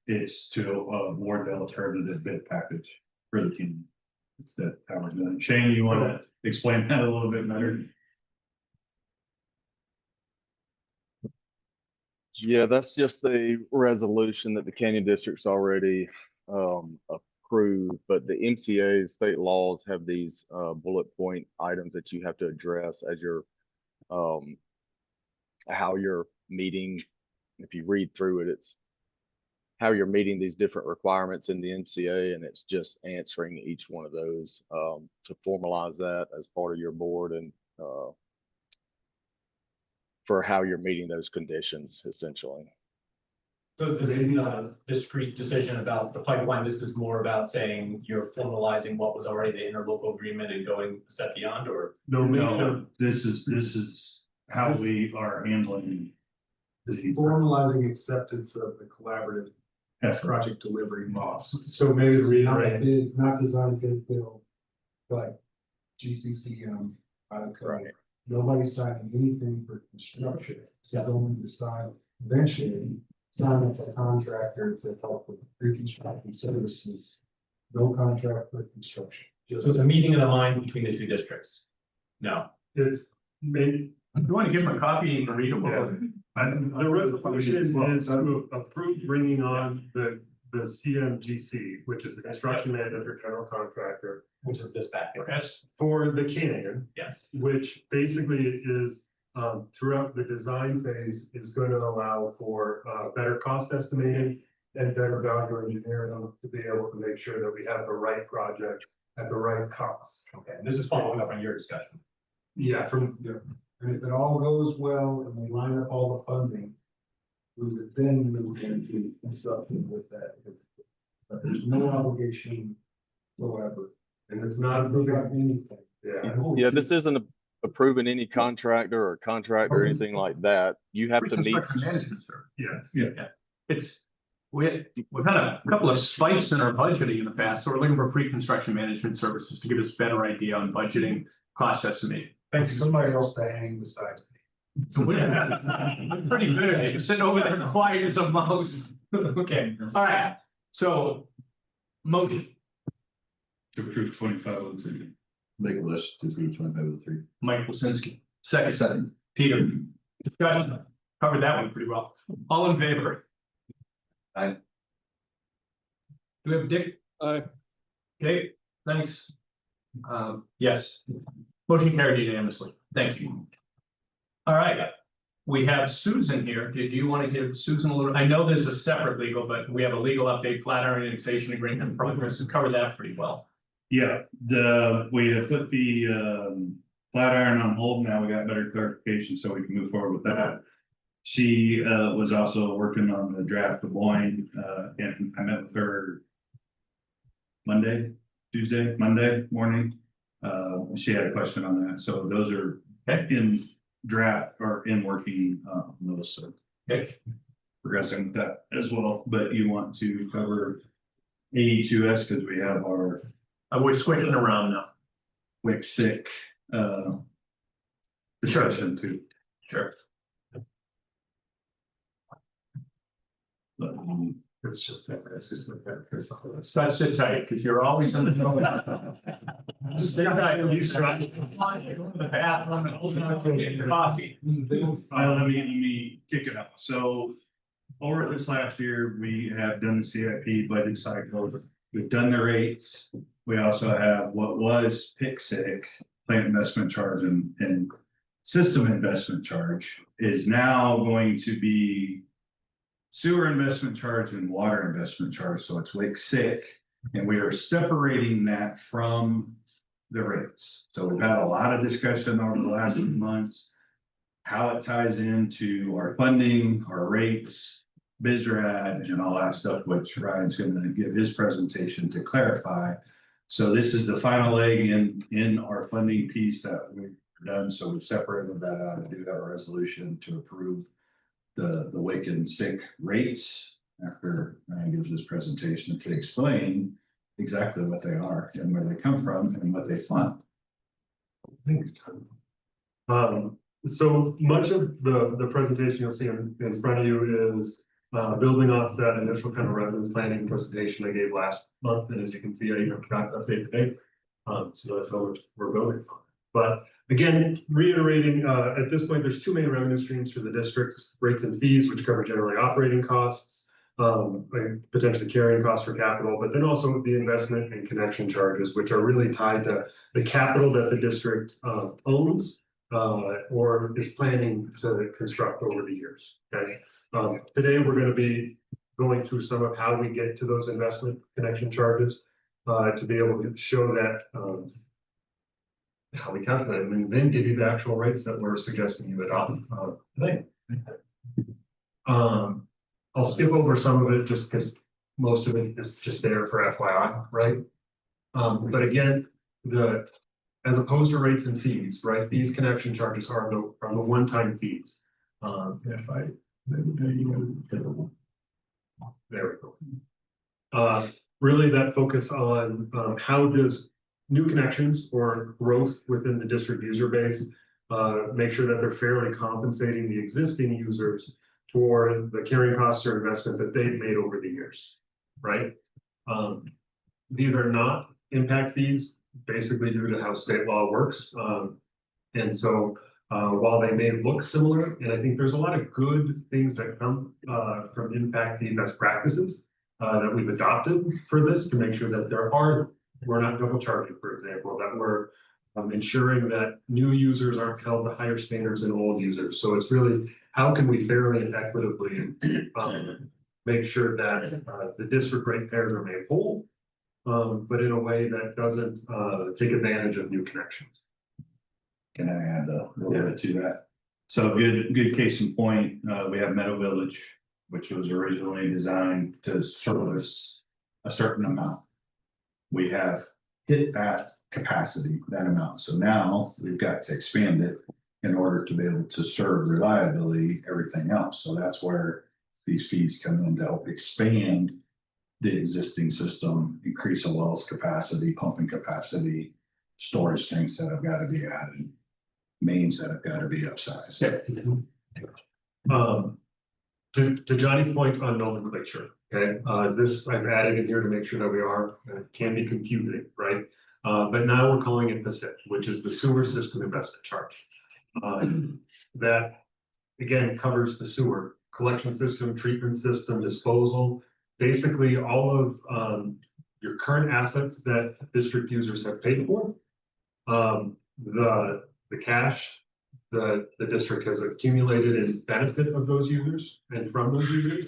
S3: It's to award the alternative bid package for the team. It's that power done. Shane, you want to explain that a little bit better?
S16: Yeah, that's just a resolution that the Canyon District's already approved, but the MCA state laws have these bullet point items that you have to address as your how you're meeting. If you read through it, it's how you're meeting these different requirements in the MCA, and it's just answering each one of those to formalize that as part of your board and for how you're meeting those conditions, essentially.
S19: So this is not a discrete decision about the pipeline. This is more about saying you're formalizing what was already the interlocal agreement and going a step beyond, or?
S3: No, this is how we are handling.
S6: Formalizing acceptance of the collaborative
S3: effort.
S6: project delivery models.
S17: So maybe to
S6: Not
S17: reiterate,
S6: bid, not design, bid, build, like GCC,
S1: Right.
S6: Nobody's signing anything for construction, so only decide eventually sign up a contractor to help with pre-construction services. No contract for construction.
S19: So it's a meeting of the mind between the two districts? No.
S17: it's maybe,
S1: If you want to give them a copy, you can read them.
S17: the resolution is to approve bringing on the CMGC, which is the construction manager, general contractor.
S19: Which is this package?
S1: Yes.
S17: For the canyon,
S19: Yes.
S17: which basically is throughout the design phase is going to allow for better cost estimating and better value engineering to be able to make sure that we have the right project at the right cost.
S19: Okay, and this is following up on your discussion.
S17: Yeah,
S6: And if it all goes well and we line up all the funding, we would then move into construction with that. But there's no obligation whatsoever.
S17: and it's not approving
S6: anything.
S16: Yeah, this isn't approving any contractor or anything like that. You have to meet.
S1: Pre-construction management, sir.
S17: Yes.
S1: Yeah, it's, we've had a couple of spikes in our budgeting in the past, so we're looking for pre-construction management services to give us a better idea on budgeting, cost estimating.
S6: Thanks somebody else to hang beside me.
S1: So we're pretty good at it. You're sitting over there quiet as a mouse. Okay, all right, so motion,
S3: To approve 2503.
S7: Make a list to approve 2503.
S1: Mike Wasinski, second, Peter. Discussion, covered that one pretty well. All in favor?
S8: Aye.
S1: Do we have Dick?
S12: Aye.
S1: Okay, thanks. Yes, motion carried unanimously. Thank you. All right, we have Susan here. Do you want to give Susan a little, I know there's a separate legal, but we have a legal update, Flatiron Annexation Agreement in progress, to cover that pretty well.
S3: Yeah, we have put the Flatiron on hold. Now we got better clarification, so we can move forward with that. She was also working on the draft of Boyne, and I met with her Monday morning. She had a question on that, so those are in draft or in working on those, so progressing with that as well. But you want to cover AE2S because we have our
S1: We're switching around now.
S3: WIC SIC discussion too.
S1: Sure.
S17: It's just that, it's just like that.
S1: So sit tight, because you're always in the middle. Just sit tight, he's trying to go to the bathroom and open up and get your coffee.
S3: Let me kick it off. So over this last year, we have done the CIP budget cycle. We've done the rates. We also have what was PIC SIC plant investment charge and system investment charge is now going to be sewer investment charge and water investment charge, so it's WIC SIC, and we are separating that from the rates. So we've had a lot of discussion over the last few months, how it ties into our funding, our rates, BSRAD, and all that stuff, which Ryan's gonna give his presentation to clarify. So this is the final leg in our funding piece that we've done, so we've separated that out and do have a resolution to approve the WIC and SIC rates after Ryan gives his presentation to explain exactly what they are and where they come from and what they fund.
S17: Thanks. So much of the presentation you'll see in front of you is building off that initial kind of revenue planning presentation I gave last month, and as you can see, I even got that today. So that's how we're building. But again, reiterating, at this point, there's two main revenue streams for the district: rates and fees, which cover generally operating costs, potentially carrying costs for capital, but then also the investment and connection charges, which are really tied to the capital that the district owns or is planning to construct over the years. Okay. Today, we're going to be going through some of how we get to those investment connection charges to be able to show that how we calculate them, and then give you the actual rates that we're suggesting you adopt today. I'll skip over some of it just because most of it is just there for FYI, right? But again, as opposed to rates and fees, right? These connection charges are the one-time fees. There we go. Really that focus on how does new connections or growth within the district user base make sure that they're fairly compensating the existing users for the carrying costs or investment that they've made over the years, right? These are not impact fees, basically due to how state law works. And so while they may look similar, and I think there's a lot of good things that come from impact fee best practices that we've adopted for this to make sure that we're not double charging, for example, that we're ensuring that new users aren't held to higher standards than old users. So it's really, how can we fairly and equitably make sure that the district ratepayers are made whole, but in a way that doesn't take advantage of new connections.
S3: Can I add a little bit to that? So good case in point, we have Meadow Village, which was originally designed to service a certain amount. We have hit that capacity, that amount. So now we've got to expand it in order to be able to serve reliably everything else. So that's where these fees come in to help expand the existing system, increase a well's capacity, pumping capacity, storage tanks that have got to be added, mains that have got to be upsized.
S17: To Johnny's point on nomenclature, okay, this I've added in here to make sure that we are, it can be confusing, right? But now we're calling it the SIP, which is the sewer system investment charge. That again covers the sewer collection system, treatment system, disposal, basically all of your current assets that district users have paid for. The cash that the district has accumulated in benefit of those users and from those users.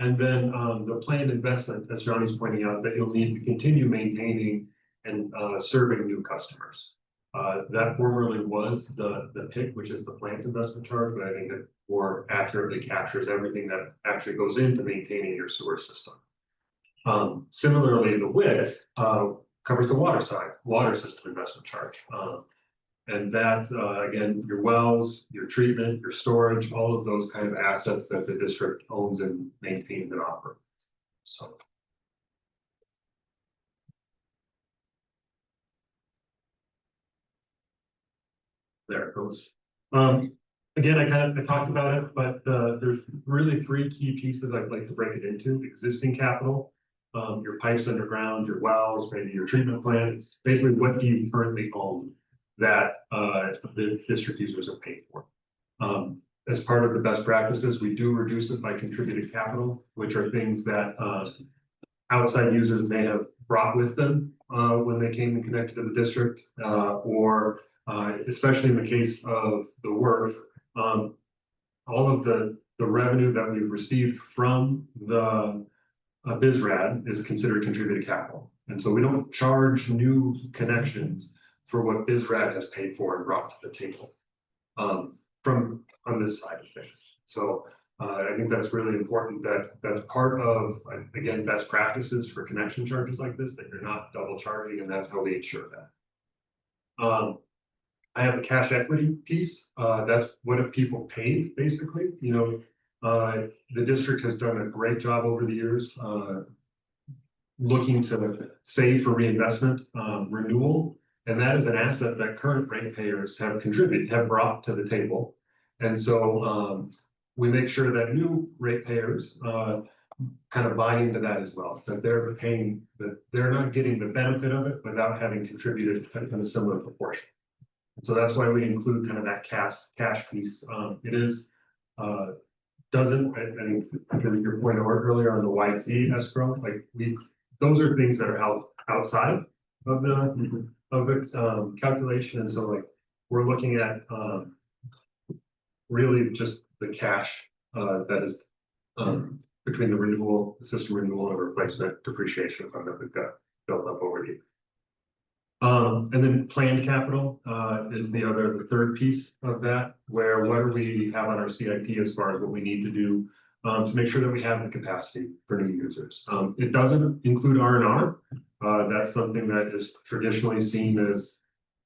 S17: And then the planned investment, as Johnny's pointing out, that you'll need to continue maintaining and serving new customers. That formerly was the PIC, which is the plant investment charge, but I think it more accurately captures everything that actually goes into maintaining your sewer system. Similarly, the WIC covers the water system investment charge. And that, again, your wells, your treatment, your storage, all of those kind of assets that the district owns and maintains and operates. So. There it goes. Again, I talked about it, but there's really three key pieces I'd like to break it into: existing capital, your pipes underground, your wells, maybe your treatment plants, basically what do you currently own that the district users have paid for. As part of the best practices, we do reduce it by contributed capital, which are things that outside users may have brought with them when they came and connected to the district, or especially in the case of the work, all of the revenue that we've received from the BSRAD is considered contributed capital. And so we don't charge new connections for what BSRAD has paid for and brought to the table from on this side of things. So I think that's really important, that that's part of, again, best practices for connection charges like this, that you're not double charging, and that's how we ensure that. I have the cash equity piece. That's what have people paid, basically. You know, the district has done a great job over the years looking to save for reinvestment, renewal, and that is an asset that current ratepayers have contributed, have brought to the table. And so we make sure that new ratepayers kind of buy into that as well, that they're paying, that they're not getting the benefit of it without having contributed in a similar proportion. So that's why we include kind of that cash piece. It is doesn't, I think your point earlier on the WIC escrow, like those are things that are held outside of the calculation, and so like we're looking at really just the cash that is between the renewal, the system renewal, and replacement depreciation fund that we've got built up over the year. And then planned capital is the third piece of that, where what do we have on our CIP as far as what we need to do to make sure that we have the capacity for new users. It doesn't include R&R. That's something that is traditionally seen as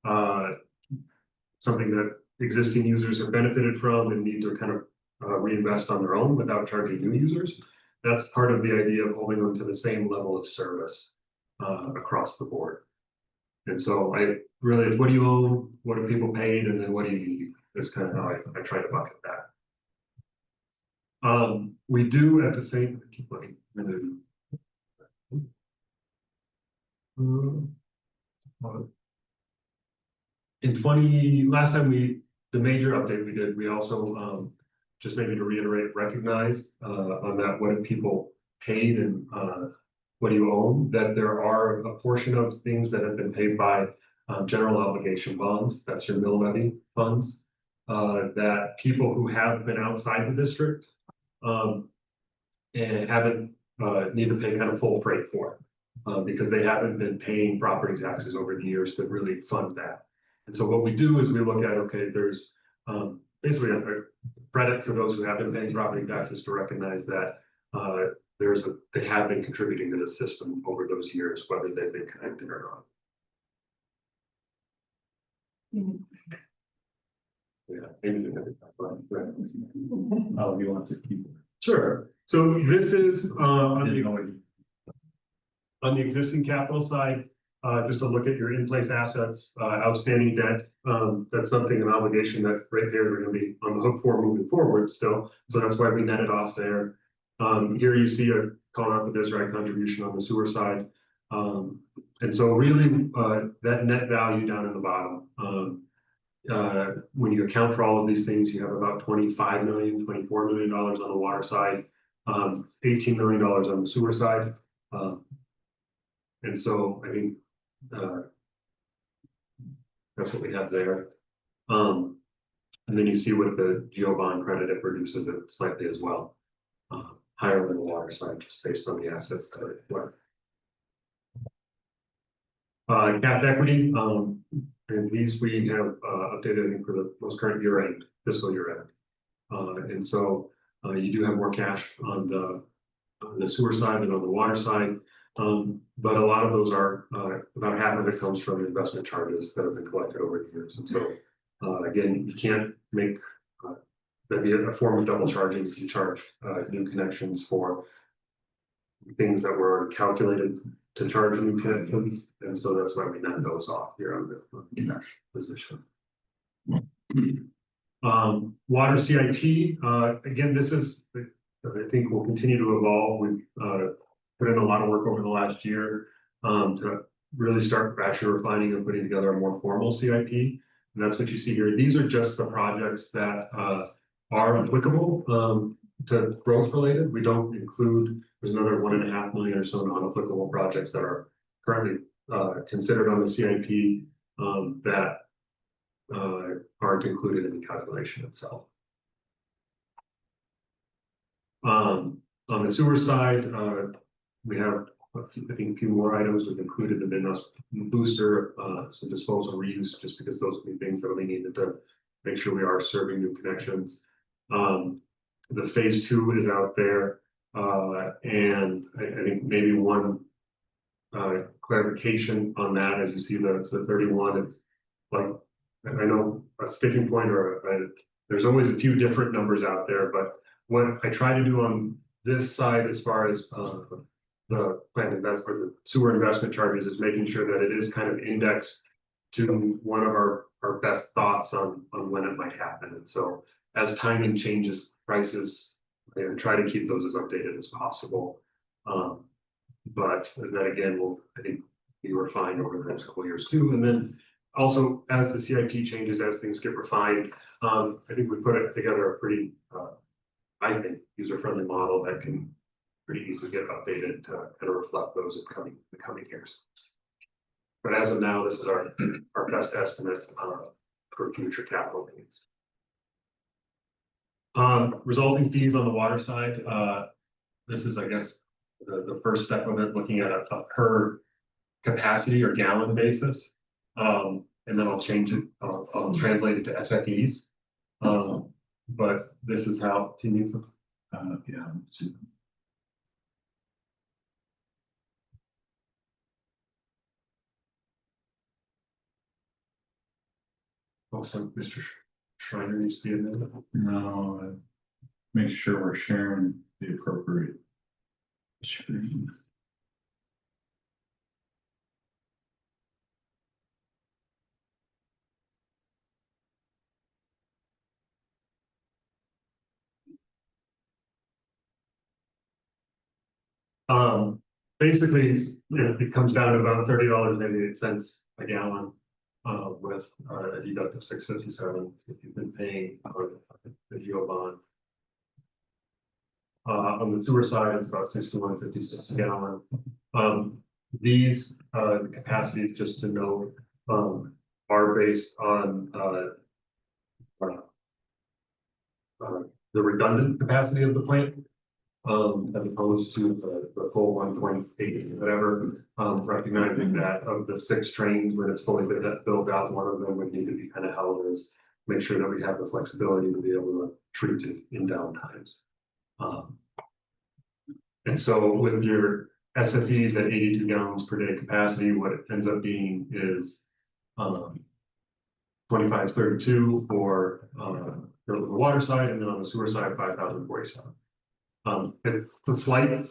S17: something that existing users have benefited from and need to kind of reinvest on their own without charging new users. That's part of the idea of holding them to the same level of service across the board. And so I really, what do you own? What are people paid? And then what do you need? That's kind of how I try to bucket that. We do at the same, keep looking. Last time the major update we did, we also just maybe to reiterate, recognize on that, what have people paid and what do you own, that there are a portion of things that have been paid by general obligation bonds, that's your mill levy funds, that people who have been outside the district and haven't need to pay kind of full freight for because they haven't been paying property taxes over the years to really fund that. And so what we do is we look at, okay, there's basically a credit for those who have been paying property taxes to recognize that they have been contributing to the system over those years, whether they've been connected or not. Yeah.
S3: Oh, you want to keep?
S17: Sure. So this is on the existing capital side, just to look at your in-place assets, outstanding debt. That's something, an obligation that ratepayers are going to be on the hook for moving forward still. So that's why we netted off there. Here you see calling out the BSRAD contribution on the sewer side. And so really that net value down in the bottom, when you account for all of these things, you have about $25 million, $24 million on the water side, $18 million on the sewer side. And so I think that's what we have there. And then you see with the geo bond credit, it reduces it slightly as well. Higher than the water side, just based on the assets that are there. Cash equity, and these we have updated, I think, for the most current year end, fiscal year end. And so you do have more cash on the sewer side than on the water side. But a lot of those are, about half of it comes from investment charges that have been collected over the years. And so again, you can't make that'd be a form of double charging if you charge new connections for things that were calculated to charge new connections. And so that's why we net those off here on the cash position. Water CIP, again, this is, I think will continue to evolve. We've put in a lot of work over the last year to really start actually refining and putting together a more formal CIP. And that's what you see here. These are just the projects that are applicable to growth related. We don't include, there's another 1.5 million or so non-applicable projects that are currently considered on the CIP that aren't included in the calculation itself. On the sewer side, we have, I think, a few more items. We've included the bin booster, some disposal reuse, just because those would be things that we needed to make sure we are serving new connections. The phase 2 is out there, and I think maybe one clarification on that, as you see the 31, it's like, I know a sticking point there's always a few different numbers out there, but what I try to do on this side as far as the plant investment, or the sewer investment charges, is making sure that it is kind of indexed to one of our best thoughts on when it might happen. And so as timing changes prices, I try to keep those as updated as possible. But then again, I think be refined over the next couple of years too. And then also, as the CIP changes, as things get refined, I think we put it together a pretty, I think, user-friendly model that can pretty easily get updated to kind of reflect those in the coming years. But as of now, this is our best estimate for future capital needs. Resulting fees on the water side, this is, I guess, the first step of it, looking at a per capacity or gallon basis. And then I'll change it, I'll translate it to SFEs. But this is how he needs them.
S3: Yeah.
S17: Also, Mr. Schreiner needs to be in there.
S3: No, make sure we're sharing the appropriate screen.
S17: Basically, it comes down to about $30.88 a gallon. With a deduct of $6.57 if you've been paying the geo bond. On the sewer side, it's about $61.56 a gallon. These the capacity, just to note, are based on the redundant capacity of the plant. As opposed to the full 1.8 whatever, recognizing that of the 6 trains, when it's fully built out, one of them would need to be kind of held as make sure that we have the flexibility to be able to treat it in downtimes. And so with your SFEs at 82 gallons per day capacity, what it ends up being is 2532 for the water side, and then on the sewer side 5047. It's a slight,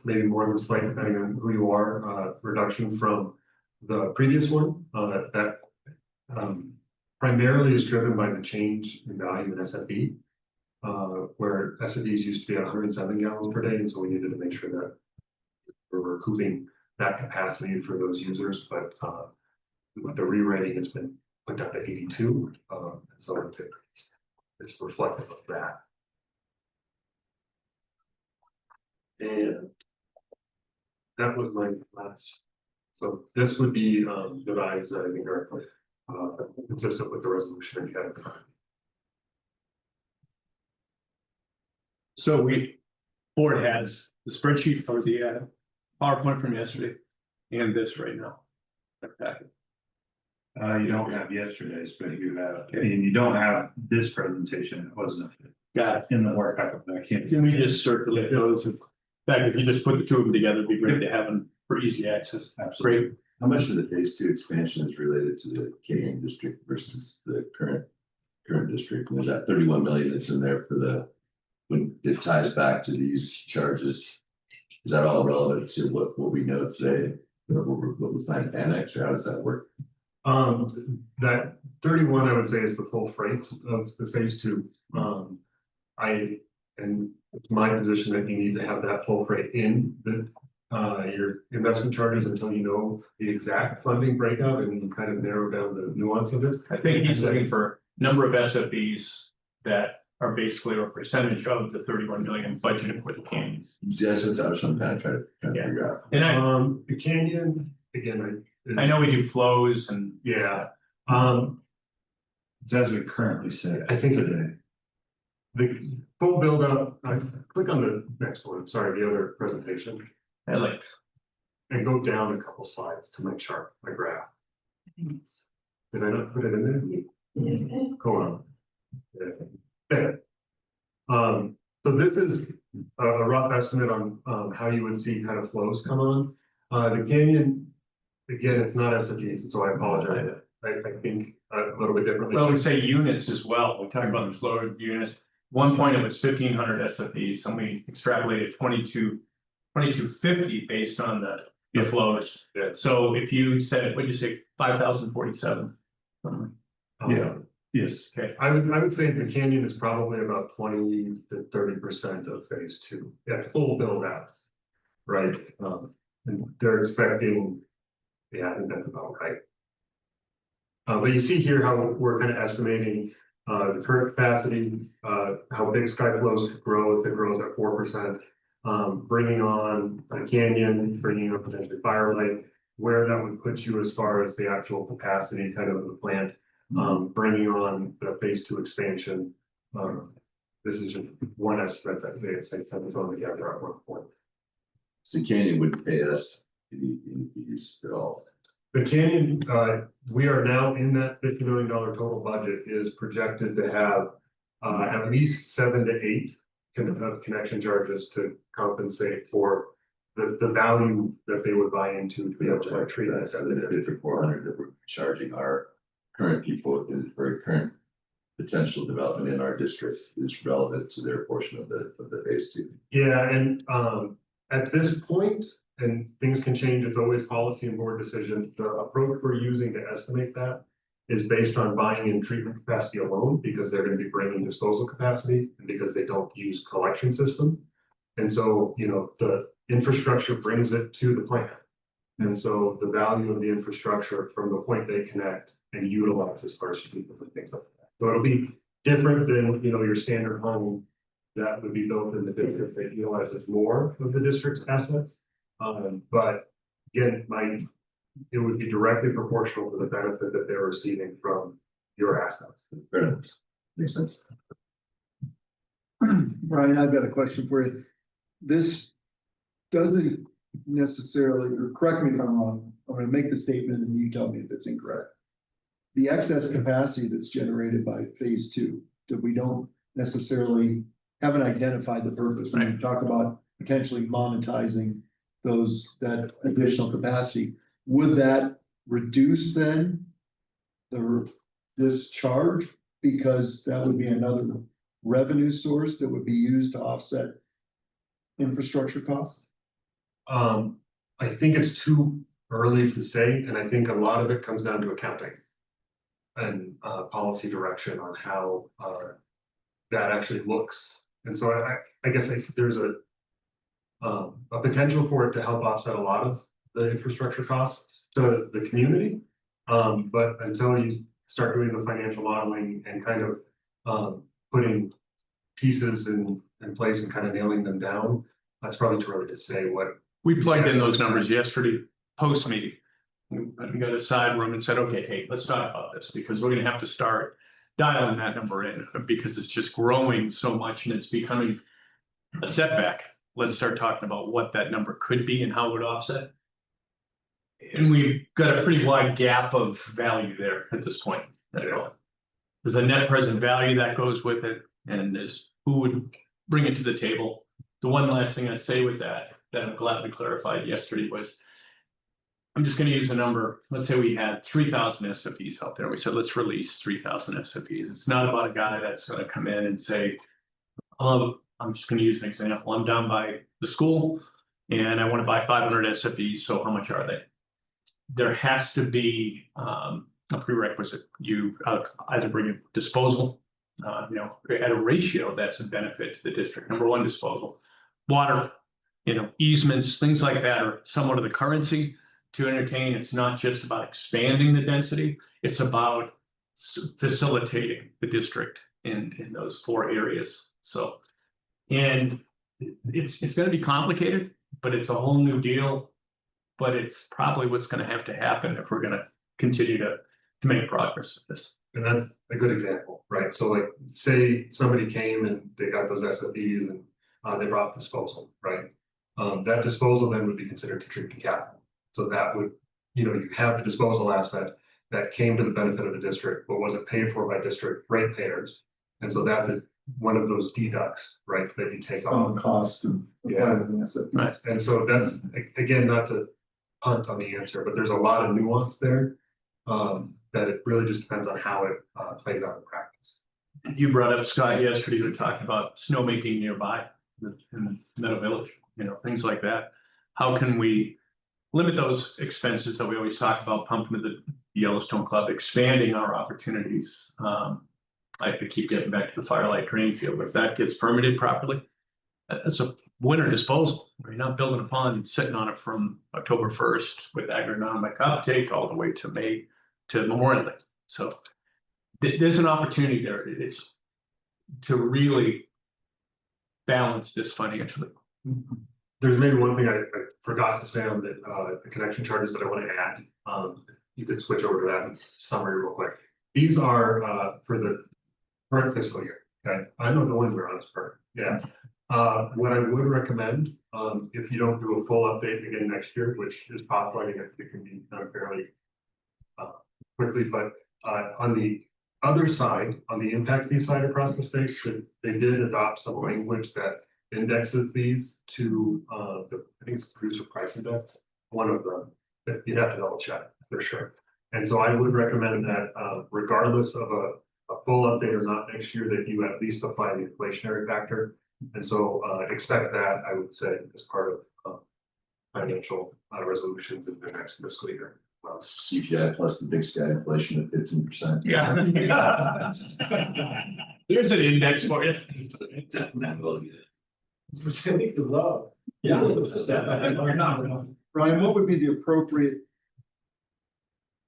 S17: maybe more than slight, depending on who you are, reduction from the previous one. That primarily is driven by the change in value in SFE, where SFEs used to be 107 gallons per day, and so we needed to make sure that we're recouping that capacity for those users. But with the re-rating, it's been put down to 82, so it's reflective of that. And that was my last. So this would be the values that I think are consistent with the resolution we had.
S1: So board has the spreadsheets or the PowerPoint from yesterday and this right now.
S3: You don't have yesterday's, but you have, and you don't have this presentation. It wasn't in the work packet. I can't.
S1: Can we just circulate those? In fact, if you just put the two of them together, it'd be great to have them for easy access.
S3: Absolutely.
S1: Great.
S7: How much of the phase 2 expansion is related to the Canadian district versus the current district? And there's that 31 million that's in there for when it ties back to these charges. Is that all relevant to what we know today? What we plan to annex, or how does that work?
S17: That 31, I would say, is the full freight of the phase 2. And it's my position that you need to have that full freight in your investment charges until you know the exact funding breakout and you kind of narrow down the nuance of it.
S1: I think he's looking for number of SFBs that are basically a percentage of the 31 million budgeted for the canyon.
S7: Yes, that's what I'm kind of trying to figure out.
S1: And
S17: the canyon, again,
S1: I know we do flows and
S17: yeah.
S3: It's as we currently say.
S17: I think
S3: today.
S17: the full build up, click on the next one, sorry, the other presentation. And go down a couple slides to my chart, my graph. Did I not put it in there? Go on. There. So this is a rough estimate on how you would see kind of flows come on. The canyon, again, it's not SFDs, so I apologize. I think a little bit differently.
S1: Well, we say units as well. We talk about the flow of units. One point it was 1,500 SFDs, and we extrapolated 2250 based on the flows. So if you said, what'd you say, 5,047?
S3: Yeah. Yes.
S17: Okay, I would say the canyon is probably about 20 to 30% of phase two at full build out. Right, and they're expecting, yeah, I think that's about right. But you see here how we're kind of estimating the current capacity, how big sky flows could grow if it grows at 4%. Bringing on the canyon, bringing up potentially Firelight, where that would put you as far as the actual capacity kind of the plant. Bringing on the phase two expansion. This is just one estimate that they say kind of thrown together at one point.
S7: So Canyon would pay us any fees at all.
S17: The canyon, we are now in that $50 million total budget is projected to have at least 7 to 8 of connection charges to compensate for the value that they would buy into to be able to treat that.
S7: 750 to 400 that we're charging our current people for current potential development in our district is relevant to their portion of the phase two.
S17: Yeah, and at this point, and things can change, it's always policy and board decision. The approach we're using to estimate that is based on buying in treatment capacity alone, because they're going to be bringing disposal capacity and because they don't use collection system. And so, you know, the infrastructure brings it to the plant. And so the value of the infrastructure from the point they connect and utilize as far as treatment and things like that. So it'll be different than, you know, your standard home that would be built in the district that utilizes more of the district's assets. But again, it would be directly proportional to the benefit that they're receiving from your assets.
S7: Makes sense.
S6: Brian, I've got a question for you. This doesn't necessarily, or correct me if I'm wrong, I'm gonna make the statement and you tell me if it's incorrect. The excess capacity that's generated by phase two, that we don't necessarily haven't identified the purpose, and we talk about potentially monetizing that additional capacity. Would that reduce then this charge? Because that would be another revenue source that would be used to offset infrastructure costs?
S17: I think it's too early to say, and I think a lot of it comes down to accounting and policy direction on how that actually looks. And so I guess there's a potential for it to help offset a lot of the infrastructure costs to the community. But until you start doing the financial modeling and kind of putting pieces in place and kind of nailing them down, that's probably too early to say what.
S1: We plugged in those numbers yesterday, post meeting. We got a side room and said, okay, hey, let's talk about this because we're gonna have to start dialing that number in because it's just growing so much and it's becoming a setback. Let's start talking about what that number could be and how it would offset. And we've got a pretty wide gap of value there at this point. That's all. There's a net present value that goes with it, and there's who would bring it to the table. The one last thing I'd say with that I'm glad we clarified yesterday was, I'm just going to use a number. Let's say we had 3,000 SFEs out there. We said, let's release 3,000 SFEs. It's not about a guy that's going to come in and say, oh, I'm just going to use an example. I'm down by the school and I want to buy 500 SFEs. So how much are they? There has to be a prerequisite. You either bring a disposal, at a ratio that's a benefit to the district. Number one, disposal. Water, easements, things like that are somewhat of the currency to entertain. It's not just about expanding the density. It's about facilitating the district in those 4 areas. So, and it's going to be complicated, but it's a whole new deal. But it's probably what's going to have to happen if we're going to continue to make progress with this.
S17: And that's a good example, right? So like, say somebody came and they got those SFBs and they brought disposal, right? That disposal then would be considered contributing capital. So that would, you have the disposal asset that came to the benefit of the district, but wasn't paid for by district ratepayers. And so that's one of those deducts, right, that you take
S6: Some
S17: off.
S6: cost of.
S17: Yeah.
S6: Right.
S17: And so that's, again, not to punt on the answer, but there's a lot of nuance there. That it really just depends on how it plays out in practice.
S1: You brought up, Scott, yesterday, you were talking about snowmaking nearby in the Meadow Village, things like that. How can we limit those expenses that we always talk about, pumping to the Yellowstone Club, expanding our opportunities? I could keep getting back to the Firelight drain field, but if that gets permitted properly, that's a winter disposal. We're not building a pond and sitting on it from October 1st with agronomic uptake all the way to May to Memorial Day. So there's an opportunity there. It's to really balance this financially.
S17: There's maybe one thing I forgot to say on the connection charges that I want to add. You could switch over to that summary real quick. These are for the current fiscal year. Okay, I know the ones we're on is perfect. Yeah. What I would recommend, if you don't do a full update again next year, which is possible, I think it can be done fairly quickly, but on the other side, on the impact fee side across the state, they did adopt some language that indexes these to I think it's the producer price index, one of them, that you'd have to double check for sure. And so I would recommend that regardless of a full update or not next year, that you at least apply the inflationary factor. And so expect that, I would say, as part of financial resolutions in the next fiscal year.
S7: CPI plus the big sky inflation of 15%.
S1: Yeah. There's an index for you.
S6: Specific to love.
S1: Yeah.
S6: Ryan, what would be the appropriate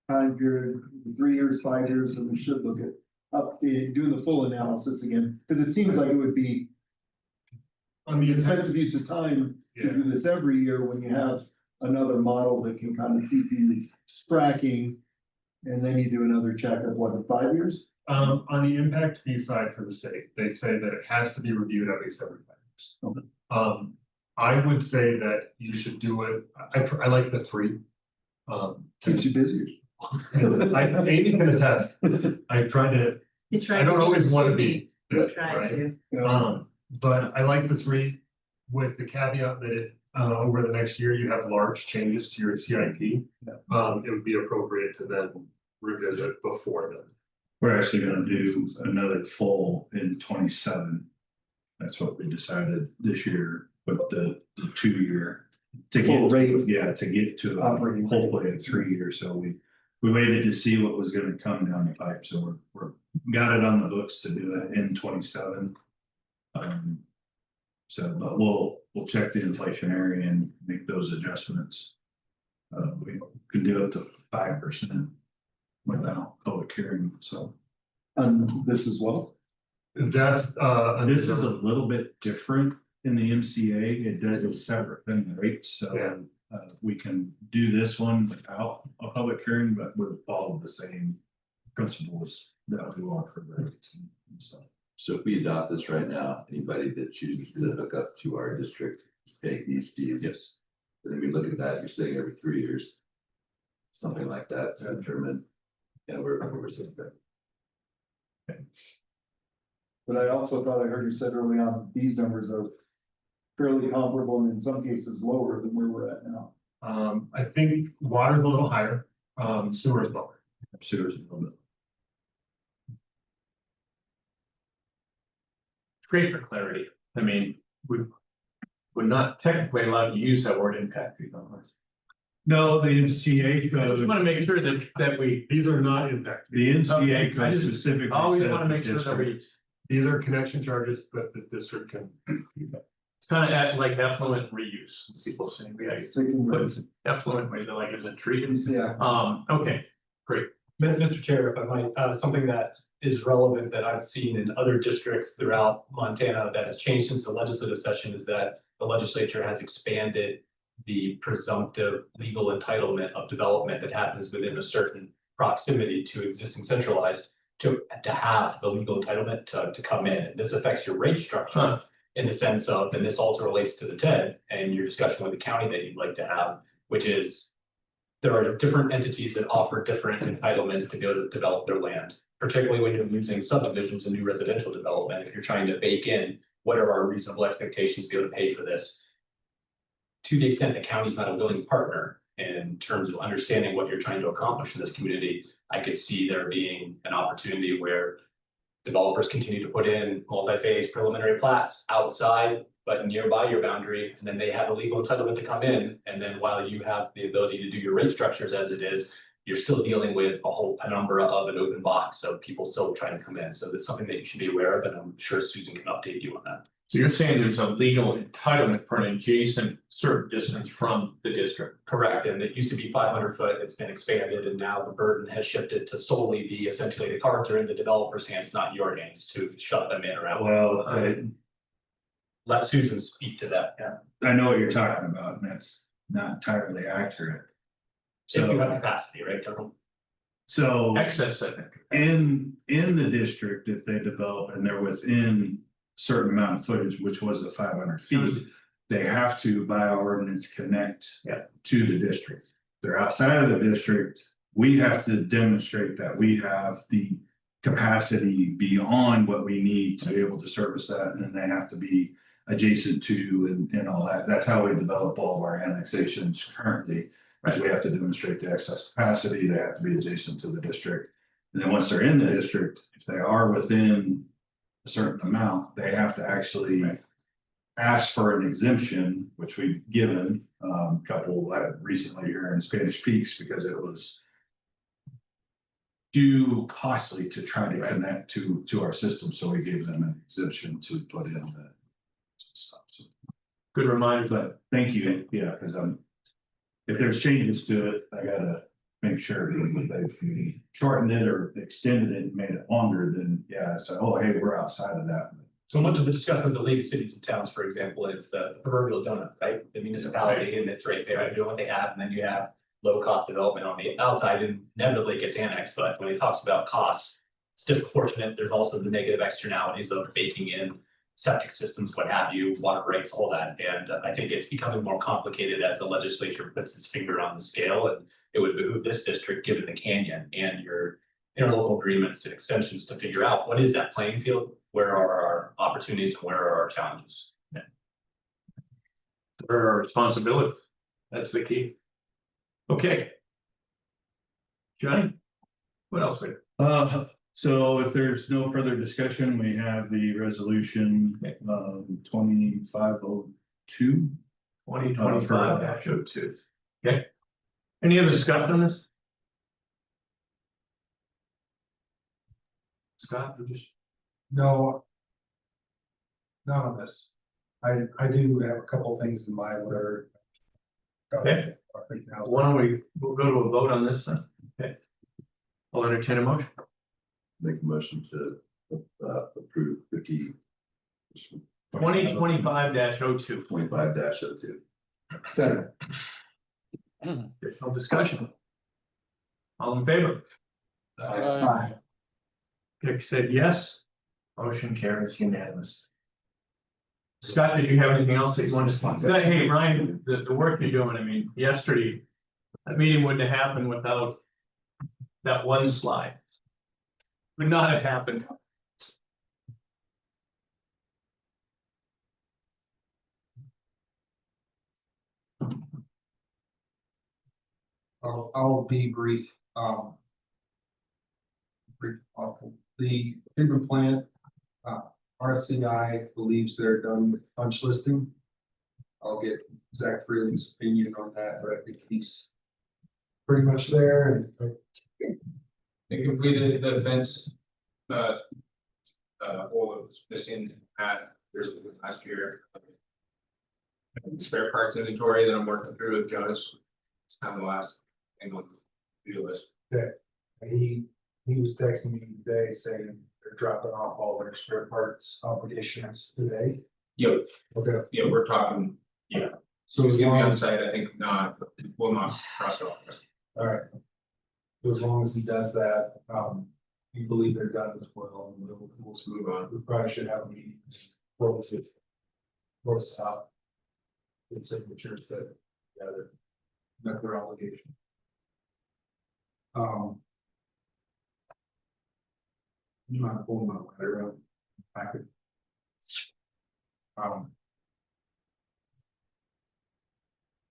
S6: time period, 3 years, 5 years, that we should look at updating, doing the full analysis again? Because it seems like it would be expensive use of time to do this every year when you have another model that can kind of keep you tracking. And then you do another check of what, in 5 years?
S17: On the impact fee side for the state, they say that it has to be reviewed at least every 5 years.
S6: Okay.
S17: I would say that you should do it. I like the 3.
S6: Keeps you busy.
S17: Amy can attest. I try to. I don't always want to be busy, right? But I like the 3 with the caveat that if over the next year you have large changes to your CIP, it would be appropriate to then revisit before then.
S3: We're actually gonna do another full in 27. That's what we decided this year with the 2 year. To
S6: Full
S3: get
S6: rate.
S3: Yeah, to get to
S6: Operating rate.
S3: hopefully a 3 year. So we waited to see what was gonna come down the pipe. So we're got it on the books to do that in 27. But we'll check the inflationary and make those adjustments. We could do up to 5% without public hearing, so.
S6: This as well?
S17: That's
S3: This is a little bit different in the MCA. It does a separate than the rates, so. We can do this one without a public hearing, but we'll follow the same principles that we want for the rates and stuff.
S7: So if we adopt this right now, anybody that chooses to hook up to our district is paying these fees.
S3: Yes.
S7: And then we look at that, you're saying every 3 years. Something like that to determine, we're saying that.
S6: But I also thought I heard you said early on, these numbers are fairly comparable and in some cases lower than where we're at now.
S17: I think water's a little higher, sewer is lower.
S3: Sewer's a little bit.
S1: Great for clarity. I mean, we're not technically allowed to use that word impact fee, don't we?
S3: No, the MCA
S1: I
S3: code.
S1: just want to make sure that we.
S17: These are not impact.
S3: The MCA
S1: Okay, I
S3: code
S1: just
S3: specifically.
S1: always
S3: says
S1: want to
S3: the
S1: make sure that we.
S3: district-
S17: These are connection charges that the district can.
S1: It's kind of as like effluent reuse. People say we have put effluent where they're like in the trees.
S6: Yeah.
S1: Okay, great.
S19: Mr. Chair, if I might, something that is relevant that I've seen in other districts throughout Montana that has changed since the legislative session is that the legislature has expanded the presumptive legal entitlement of development that happens within a certain proximity to existing centralized to have the legal entitlement to come in. This affects your rate structure in the sense of, and this also relates to the TED and your discussion with the county that you'd like to have, which is there are different entities that offer different entitlements to be able to develop their land, particularly when you're using subdivisions and new residential development. If you're trying to bake in what are our reasonable expectations to be able to pay for this, to the extent the county's not a willing partner in terms of understanding what you're trying to accomplish in this community, I could see there being an opportunity where developers continue to put in multi-phase preliminary plats outside, but nearby your boundary, and then they have a legal entitlement to come in. And then while you have the ability to do your rate structures as it is, you're still dealing with a whole penumbra of an open box. So people still trying to come in. So that's something that you should be aware of. And I'm sure Susan can update you on that.
S1: So you're saying there's a legal entitlement for an adjacent certain distance from the district?
S19: Correct, and it used to be 500 foot, it's been expanded, and now the burden has shifted to solely be essentially the cards are in the developer's hands, not your hands, to shut them in or out.
S3: Well,
S19: Let Susan speak to that. Yeah.
S3: I know what you're talking about, and that's not entirely accurate.
S19: If you have
S3: So,
S19: capacity, right, Total?
S3: so
S1: Excess, I think.
S3: in the district, if they develop and they're within certain amount of footage, which was the 500 feet, they have to, by our ordinance, connect to the district. They're outside of the district, we have to demonstrate that we have the capacity beyond what we need to be able to service that, and then they have to be adjacent to and all that. That's how we develop all of our annexations currently. Is we have to demonstrate the excess capacity, they have to be adjacent to the district. And then once they're in the district, if they are within a certain amount, they have to actually ask for an exemption, which we've given a couple recently here in Spanish Peaks, because it was too costly to try to connect to our system. So we gave them an exemption to put in the stuff. So,
S1: good reminder.
S3: but thank you, yeah, because if there's changes to it, I gotta make sure that they've shortened it or extended it and made it longer, then yeah, so, oh, hey, we're outside of that.
S19: So much of the discussion with the League of Cities and Towns, for example, is the proverbial donut, right? The municipality and it's right there, doing what they have, and then you have low cost development on the outside, and inevitably it gets annexed. But when it talks about costs, it's disproportionate. There's also the negative externalities of baking in septic systems, what have you, water rights, all that. And I think it's becoming more complicated as the legislature puts its finger on the scale. And it would behoove this district, given the canyon and your interlocal agreements and extensions, to figure out what is that playing field, where are our opportunities and where are our challenges.
S1: Yeah. Our responsibility. That's the key. Okay. Johnny, what else?
S3: So if there's no further discussion, we have the resolution 2502.
S1: 2025-02. Okay. Any other discussion on this? Scott, you just.
S6: No. None of this. I do have a couple things in mind that are.
S1: Okay. Why don't we'll go to a vote on this then? Okay. I'll entertain a motion.
S7: Make a motion to approve
S1: 2025-02.
S7: 25-02.
S6: Second.
S1: Additional discussion. All in favor?
S6: Aye.
S1: Dick said yes. Motion carries unanimous. Scott, did you have anything else that you wanted to say? Hey, Ryan, the work you're doing, I mean, yesterday, that meeting wouldn't have happened without that one slide. Would not have happened.
S4: I'll be brief. The treatment plant, RCI believes they're done with punch listing. I'll get Zach Freeling's opinion on that, but I think he's pretty much there. And
S9: They completed the fence, all that was missing at years last year. Spare parts inventory that I'm working through with Jonas. It's kind of the last thing on the to-do list.
S4: Okay, he was texting me today saying they're dropping off all their spare parts obligations today.
S9: Yep.
S4: Okay.
S9: Yeah, we're talking, yeah.
S4: So
S9: It's
S4: as
S9: gonna be
S4: long
S9: on
S4: as,
S9: site, I think not, will not cross it off.
S4: all right. So as long as he does that, we believe they're done as well, and we'll move on. We probably should have a meeting. Close it. Close it out. Get signatures that gather. That's their obligation. You might pull my letter up. I could.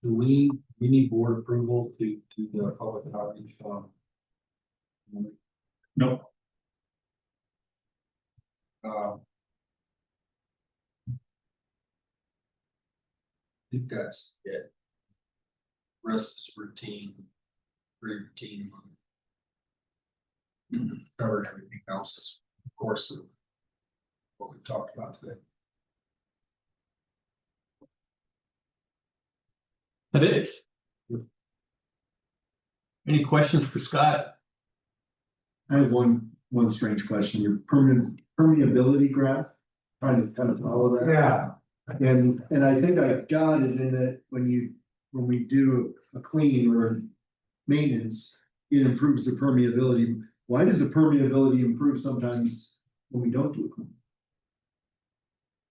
S4: Do we need board approval to the public outreach?
S3: Nope.
S4: I think that's it. Rest is routine. Pretty routine. Covered everything else, of course, of what we talked about today.
S1: That is. Any questions for Scott?
S6: I have one strange question, your permeability graph, trying to kind of follow that. Yeah. And I think I got it in that when we do a clean or maintenance, it improves the permeability. Why does the permeability improve sometimes when we don't do a clean?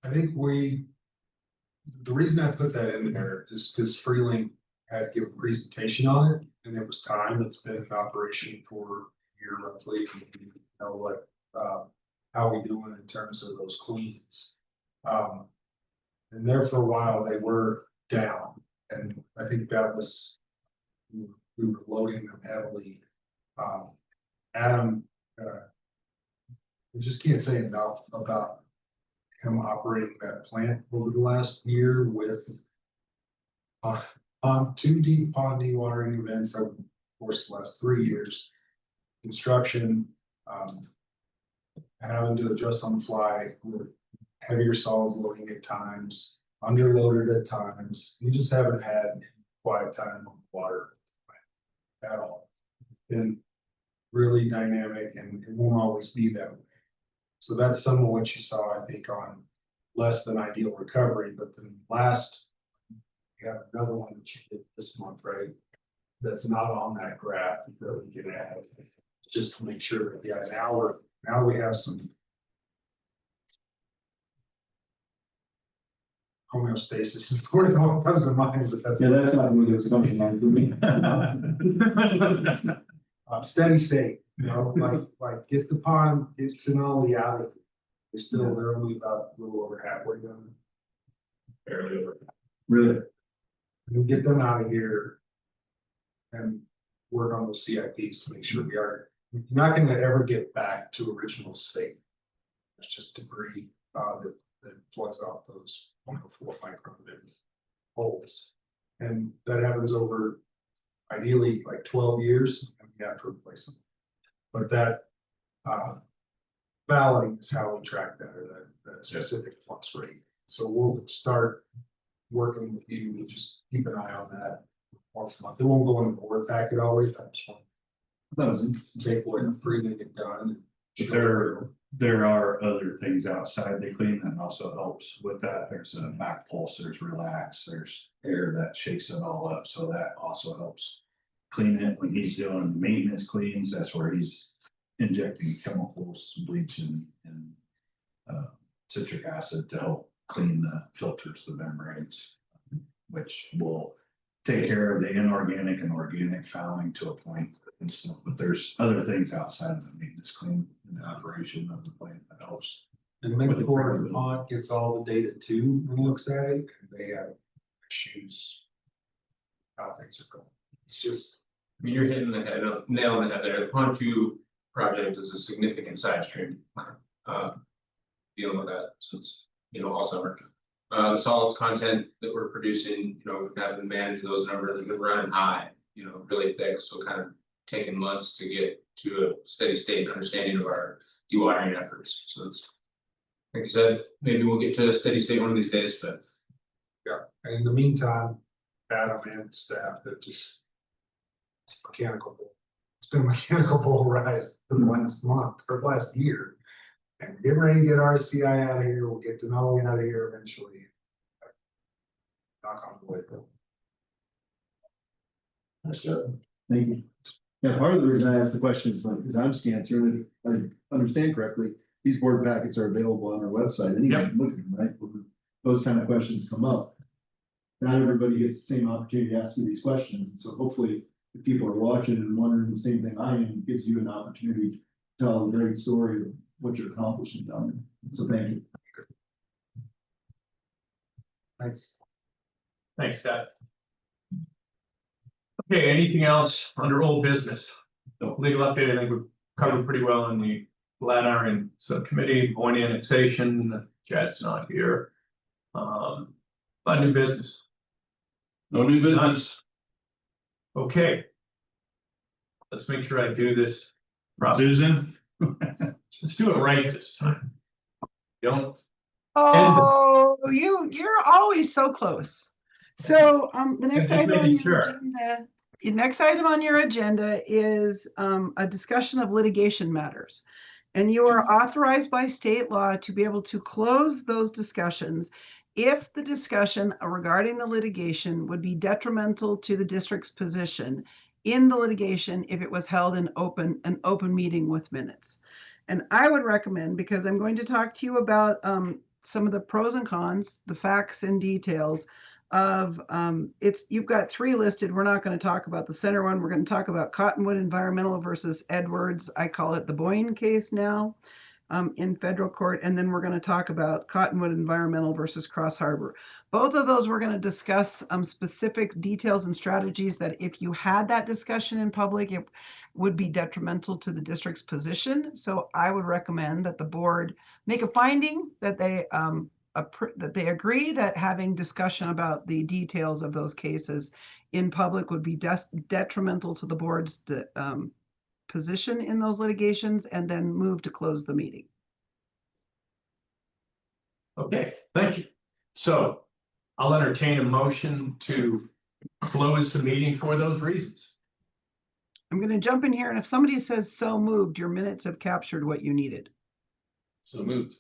S4: I think the reason I put that in there is because Freeling had to give a presentation on it, and it was time. It's been in operation for a year roughly. You know what, how we doing in terms of those cleans? And there for a while they were down, and I think that was we were loading them heavily. Adam, I just can't say enough about him operating that plant over the last year with on 2 deep pond dewatering events over the course of the last 3 years, construction, having to adjust on the fly with heavier solids loading at times, underloaded at times. You just haven't had quiet time on the water at all. It's been really dynamic, and it won't always be that way. So that's some of what you saw, I think, on less than ideal recovery. But then last, we have another one that you did this month, right? That's not on that graph that we can add, just to make sure that, yeah, now we have some homeostasis is the word that comes to mind, but that's not what it was coming to me. Steady state, you know, like get the pond, get Denali out of it. They're only about a little over halfway done. Barely over. Really? You get them out of here and work on those CIPs to make sure you're not going to ever get back to original state. It's just debris that plugs off those 104 micron holes. And that happens over ideally like 12 years, and we have to replace them. But that fouling is how we track that, or that specific flux rate. So we'll start working with you to just keep an eye on that once a month. It won't go in the board packet always. I just want that was interesting. Take what freely get done.
S3: There are other things outside the clean that also helps with that. There's a back pulse, there's relax, there's air that shakes it all up. So that also helps clean it when he's doing maintenance cleans. That's where he's injecting chemicals, bleach and citric acid to help clean the filters, the membranes, which will take care of the inorganic and organic fouling to a point and stuff. But there's other things outside of the maintenance clean in the operation of the plant that helps.
S4: And Megaport Pond gets all the data too and looks at it, and they have issues how things are going. It's just,
S9: I mean, you're hitting the nail on the head there. The Pond 2 project is a significant side stream dealing with that since, all summer. The solids content that we're producing, we've got to manage those numbers. We've been running high, really thick. So kind of taking months to get to a steady state understanding of our dewatering efforts. So it's, like I said, maybe we'll get to a steady state one of these days, but
S4: yeah. And in the meantime, Adam and staff that just it's mechanical. It's been a mechanical bull ride for the last month or last year. And we're getting ready to get RCI out of here. We'll get Denali out of here eventually. Knock on the wood.
S7: Nice job.
S6: Thank you. Yeah, part of the reason I asked the question is like, because I'm scanned through and if I understand correctly, these board packets are available on our website, and you can look at them, right? When those kind of questions come up. Not everybody gets the same opportunity to ask you these questions, and so hopefully, if people are watching and wondering the same thing I am, it gives you an opportunity to tell a great story of what you're accomplishing down there. So thank you.
S1: Thanks. Thanks, Scott. Okay, anything else under old business? The legal update, I think we've covered pretty well in the flat iron subcommittee, point annexation, Chad's not here. But new business.
S3: No new business.
S1: Okay. Let's make sure I do this.
S3: Susan?
S1: Let's do it right this time. Don't.
S13: Oh, you're always so close. So, the next
S1: Just
S13: item on
S1: making
S13: your
S1: sure.
S13: agenda, the next item on your agenda is, a discussion of litigation matters. And you are authorized by state law to be able to close those discussions if the discussion regarding the litigation would be detrimental to the district's position in the litigation if it was held in an open meeting with minutes. And I would recommend, because I'm going to talk to you about some of the pros and cons, the facts and details of you've got 3 listed. We're not going to talk about the center one. We're going to talk about Cottonwood Environmental versus Edwards. I call it the Boyne case now in federal court. And then we're going to talk about Cottonwood Environmental versus Cross Harbor. Both of those we're going to discuss specific details and strategies that if you had that discussion in public, it would be detrimental to the district's position. So I would recommend that the board make a finding that they agree that having discussion about the details of those cases in public would be detrimental to the board's position in those litigations, and then move to close the meeting.
S1: Okay, thank you. So I'll entertain a motion to close the meeting for those reasons.
S13: I'm going to jump in here, and if somebody says so moved, your minutes have captured what you needed.
S1: So moved.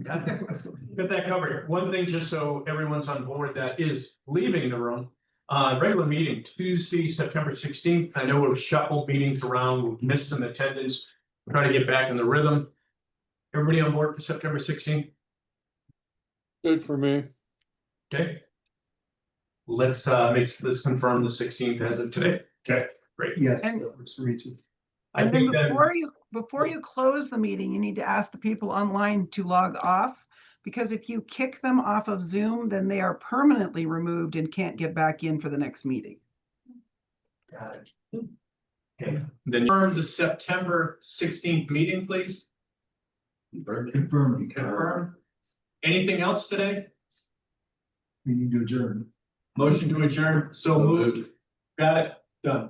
S1: Got that covered here. One thing, just so everyone's on board that is leaving the room. Regular meeting Tuesday, September 16th. I know we've shuffled meetings around, we've missed some attendance. We're trying to get back in the rhythm. Everybody on board for September 16th?
S12: Good for me.
S1: Okay. Let's confirm the 16th as of today. Okay, great.
S6: Yes,
S13: And-
S6: that works for me too.
S13: And then before you close the meeting, you need to ask the people online to log off, because if you kick them off of Zoom, then they are permanently removed and can't get back in for the next meeting.
S1: Got it. Okay, then confirm the September 16th meeting, please. Confirm. Anything else today?
S6: We need to adjourn.
S1: Motion to adjourn, so moved. Got it, done.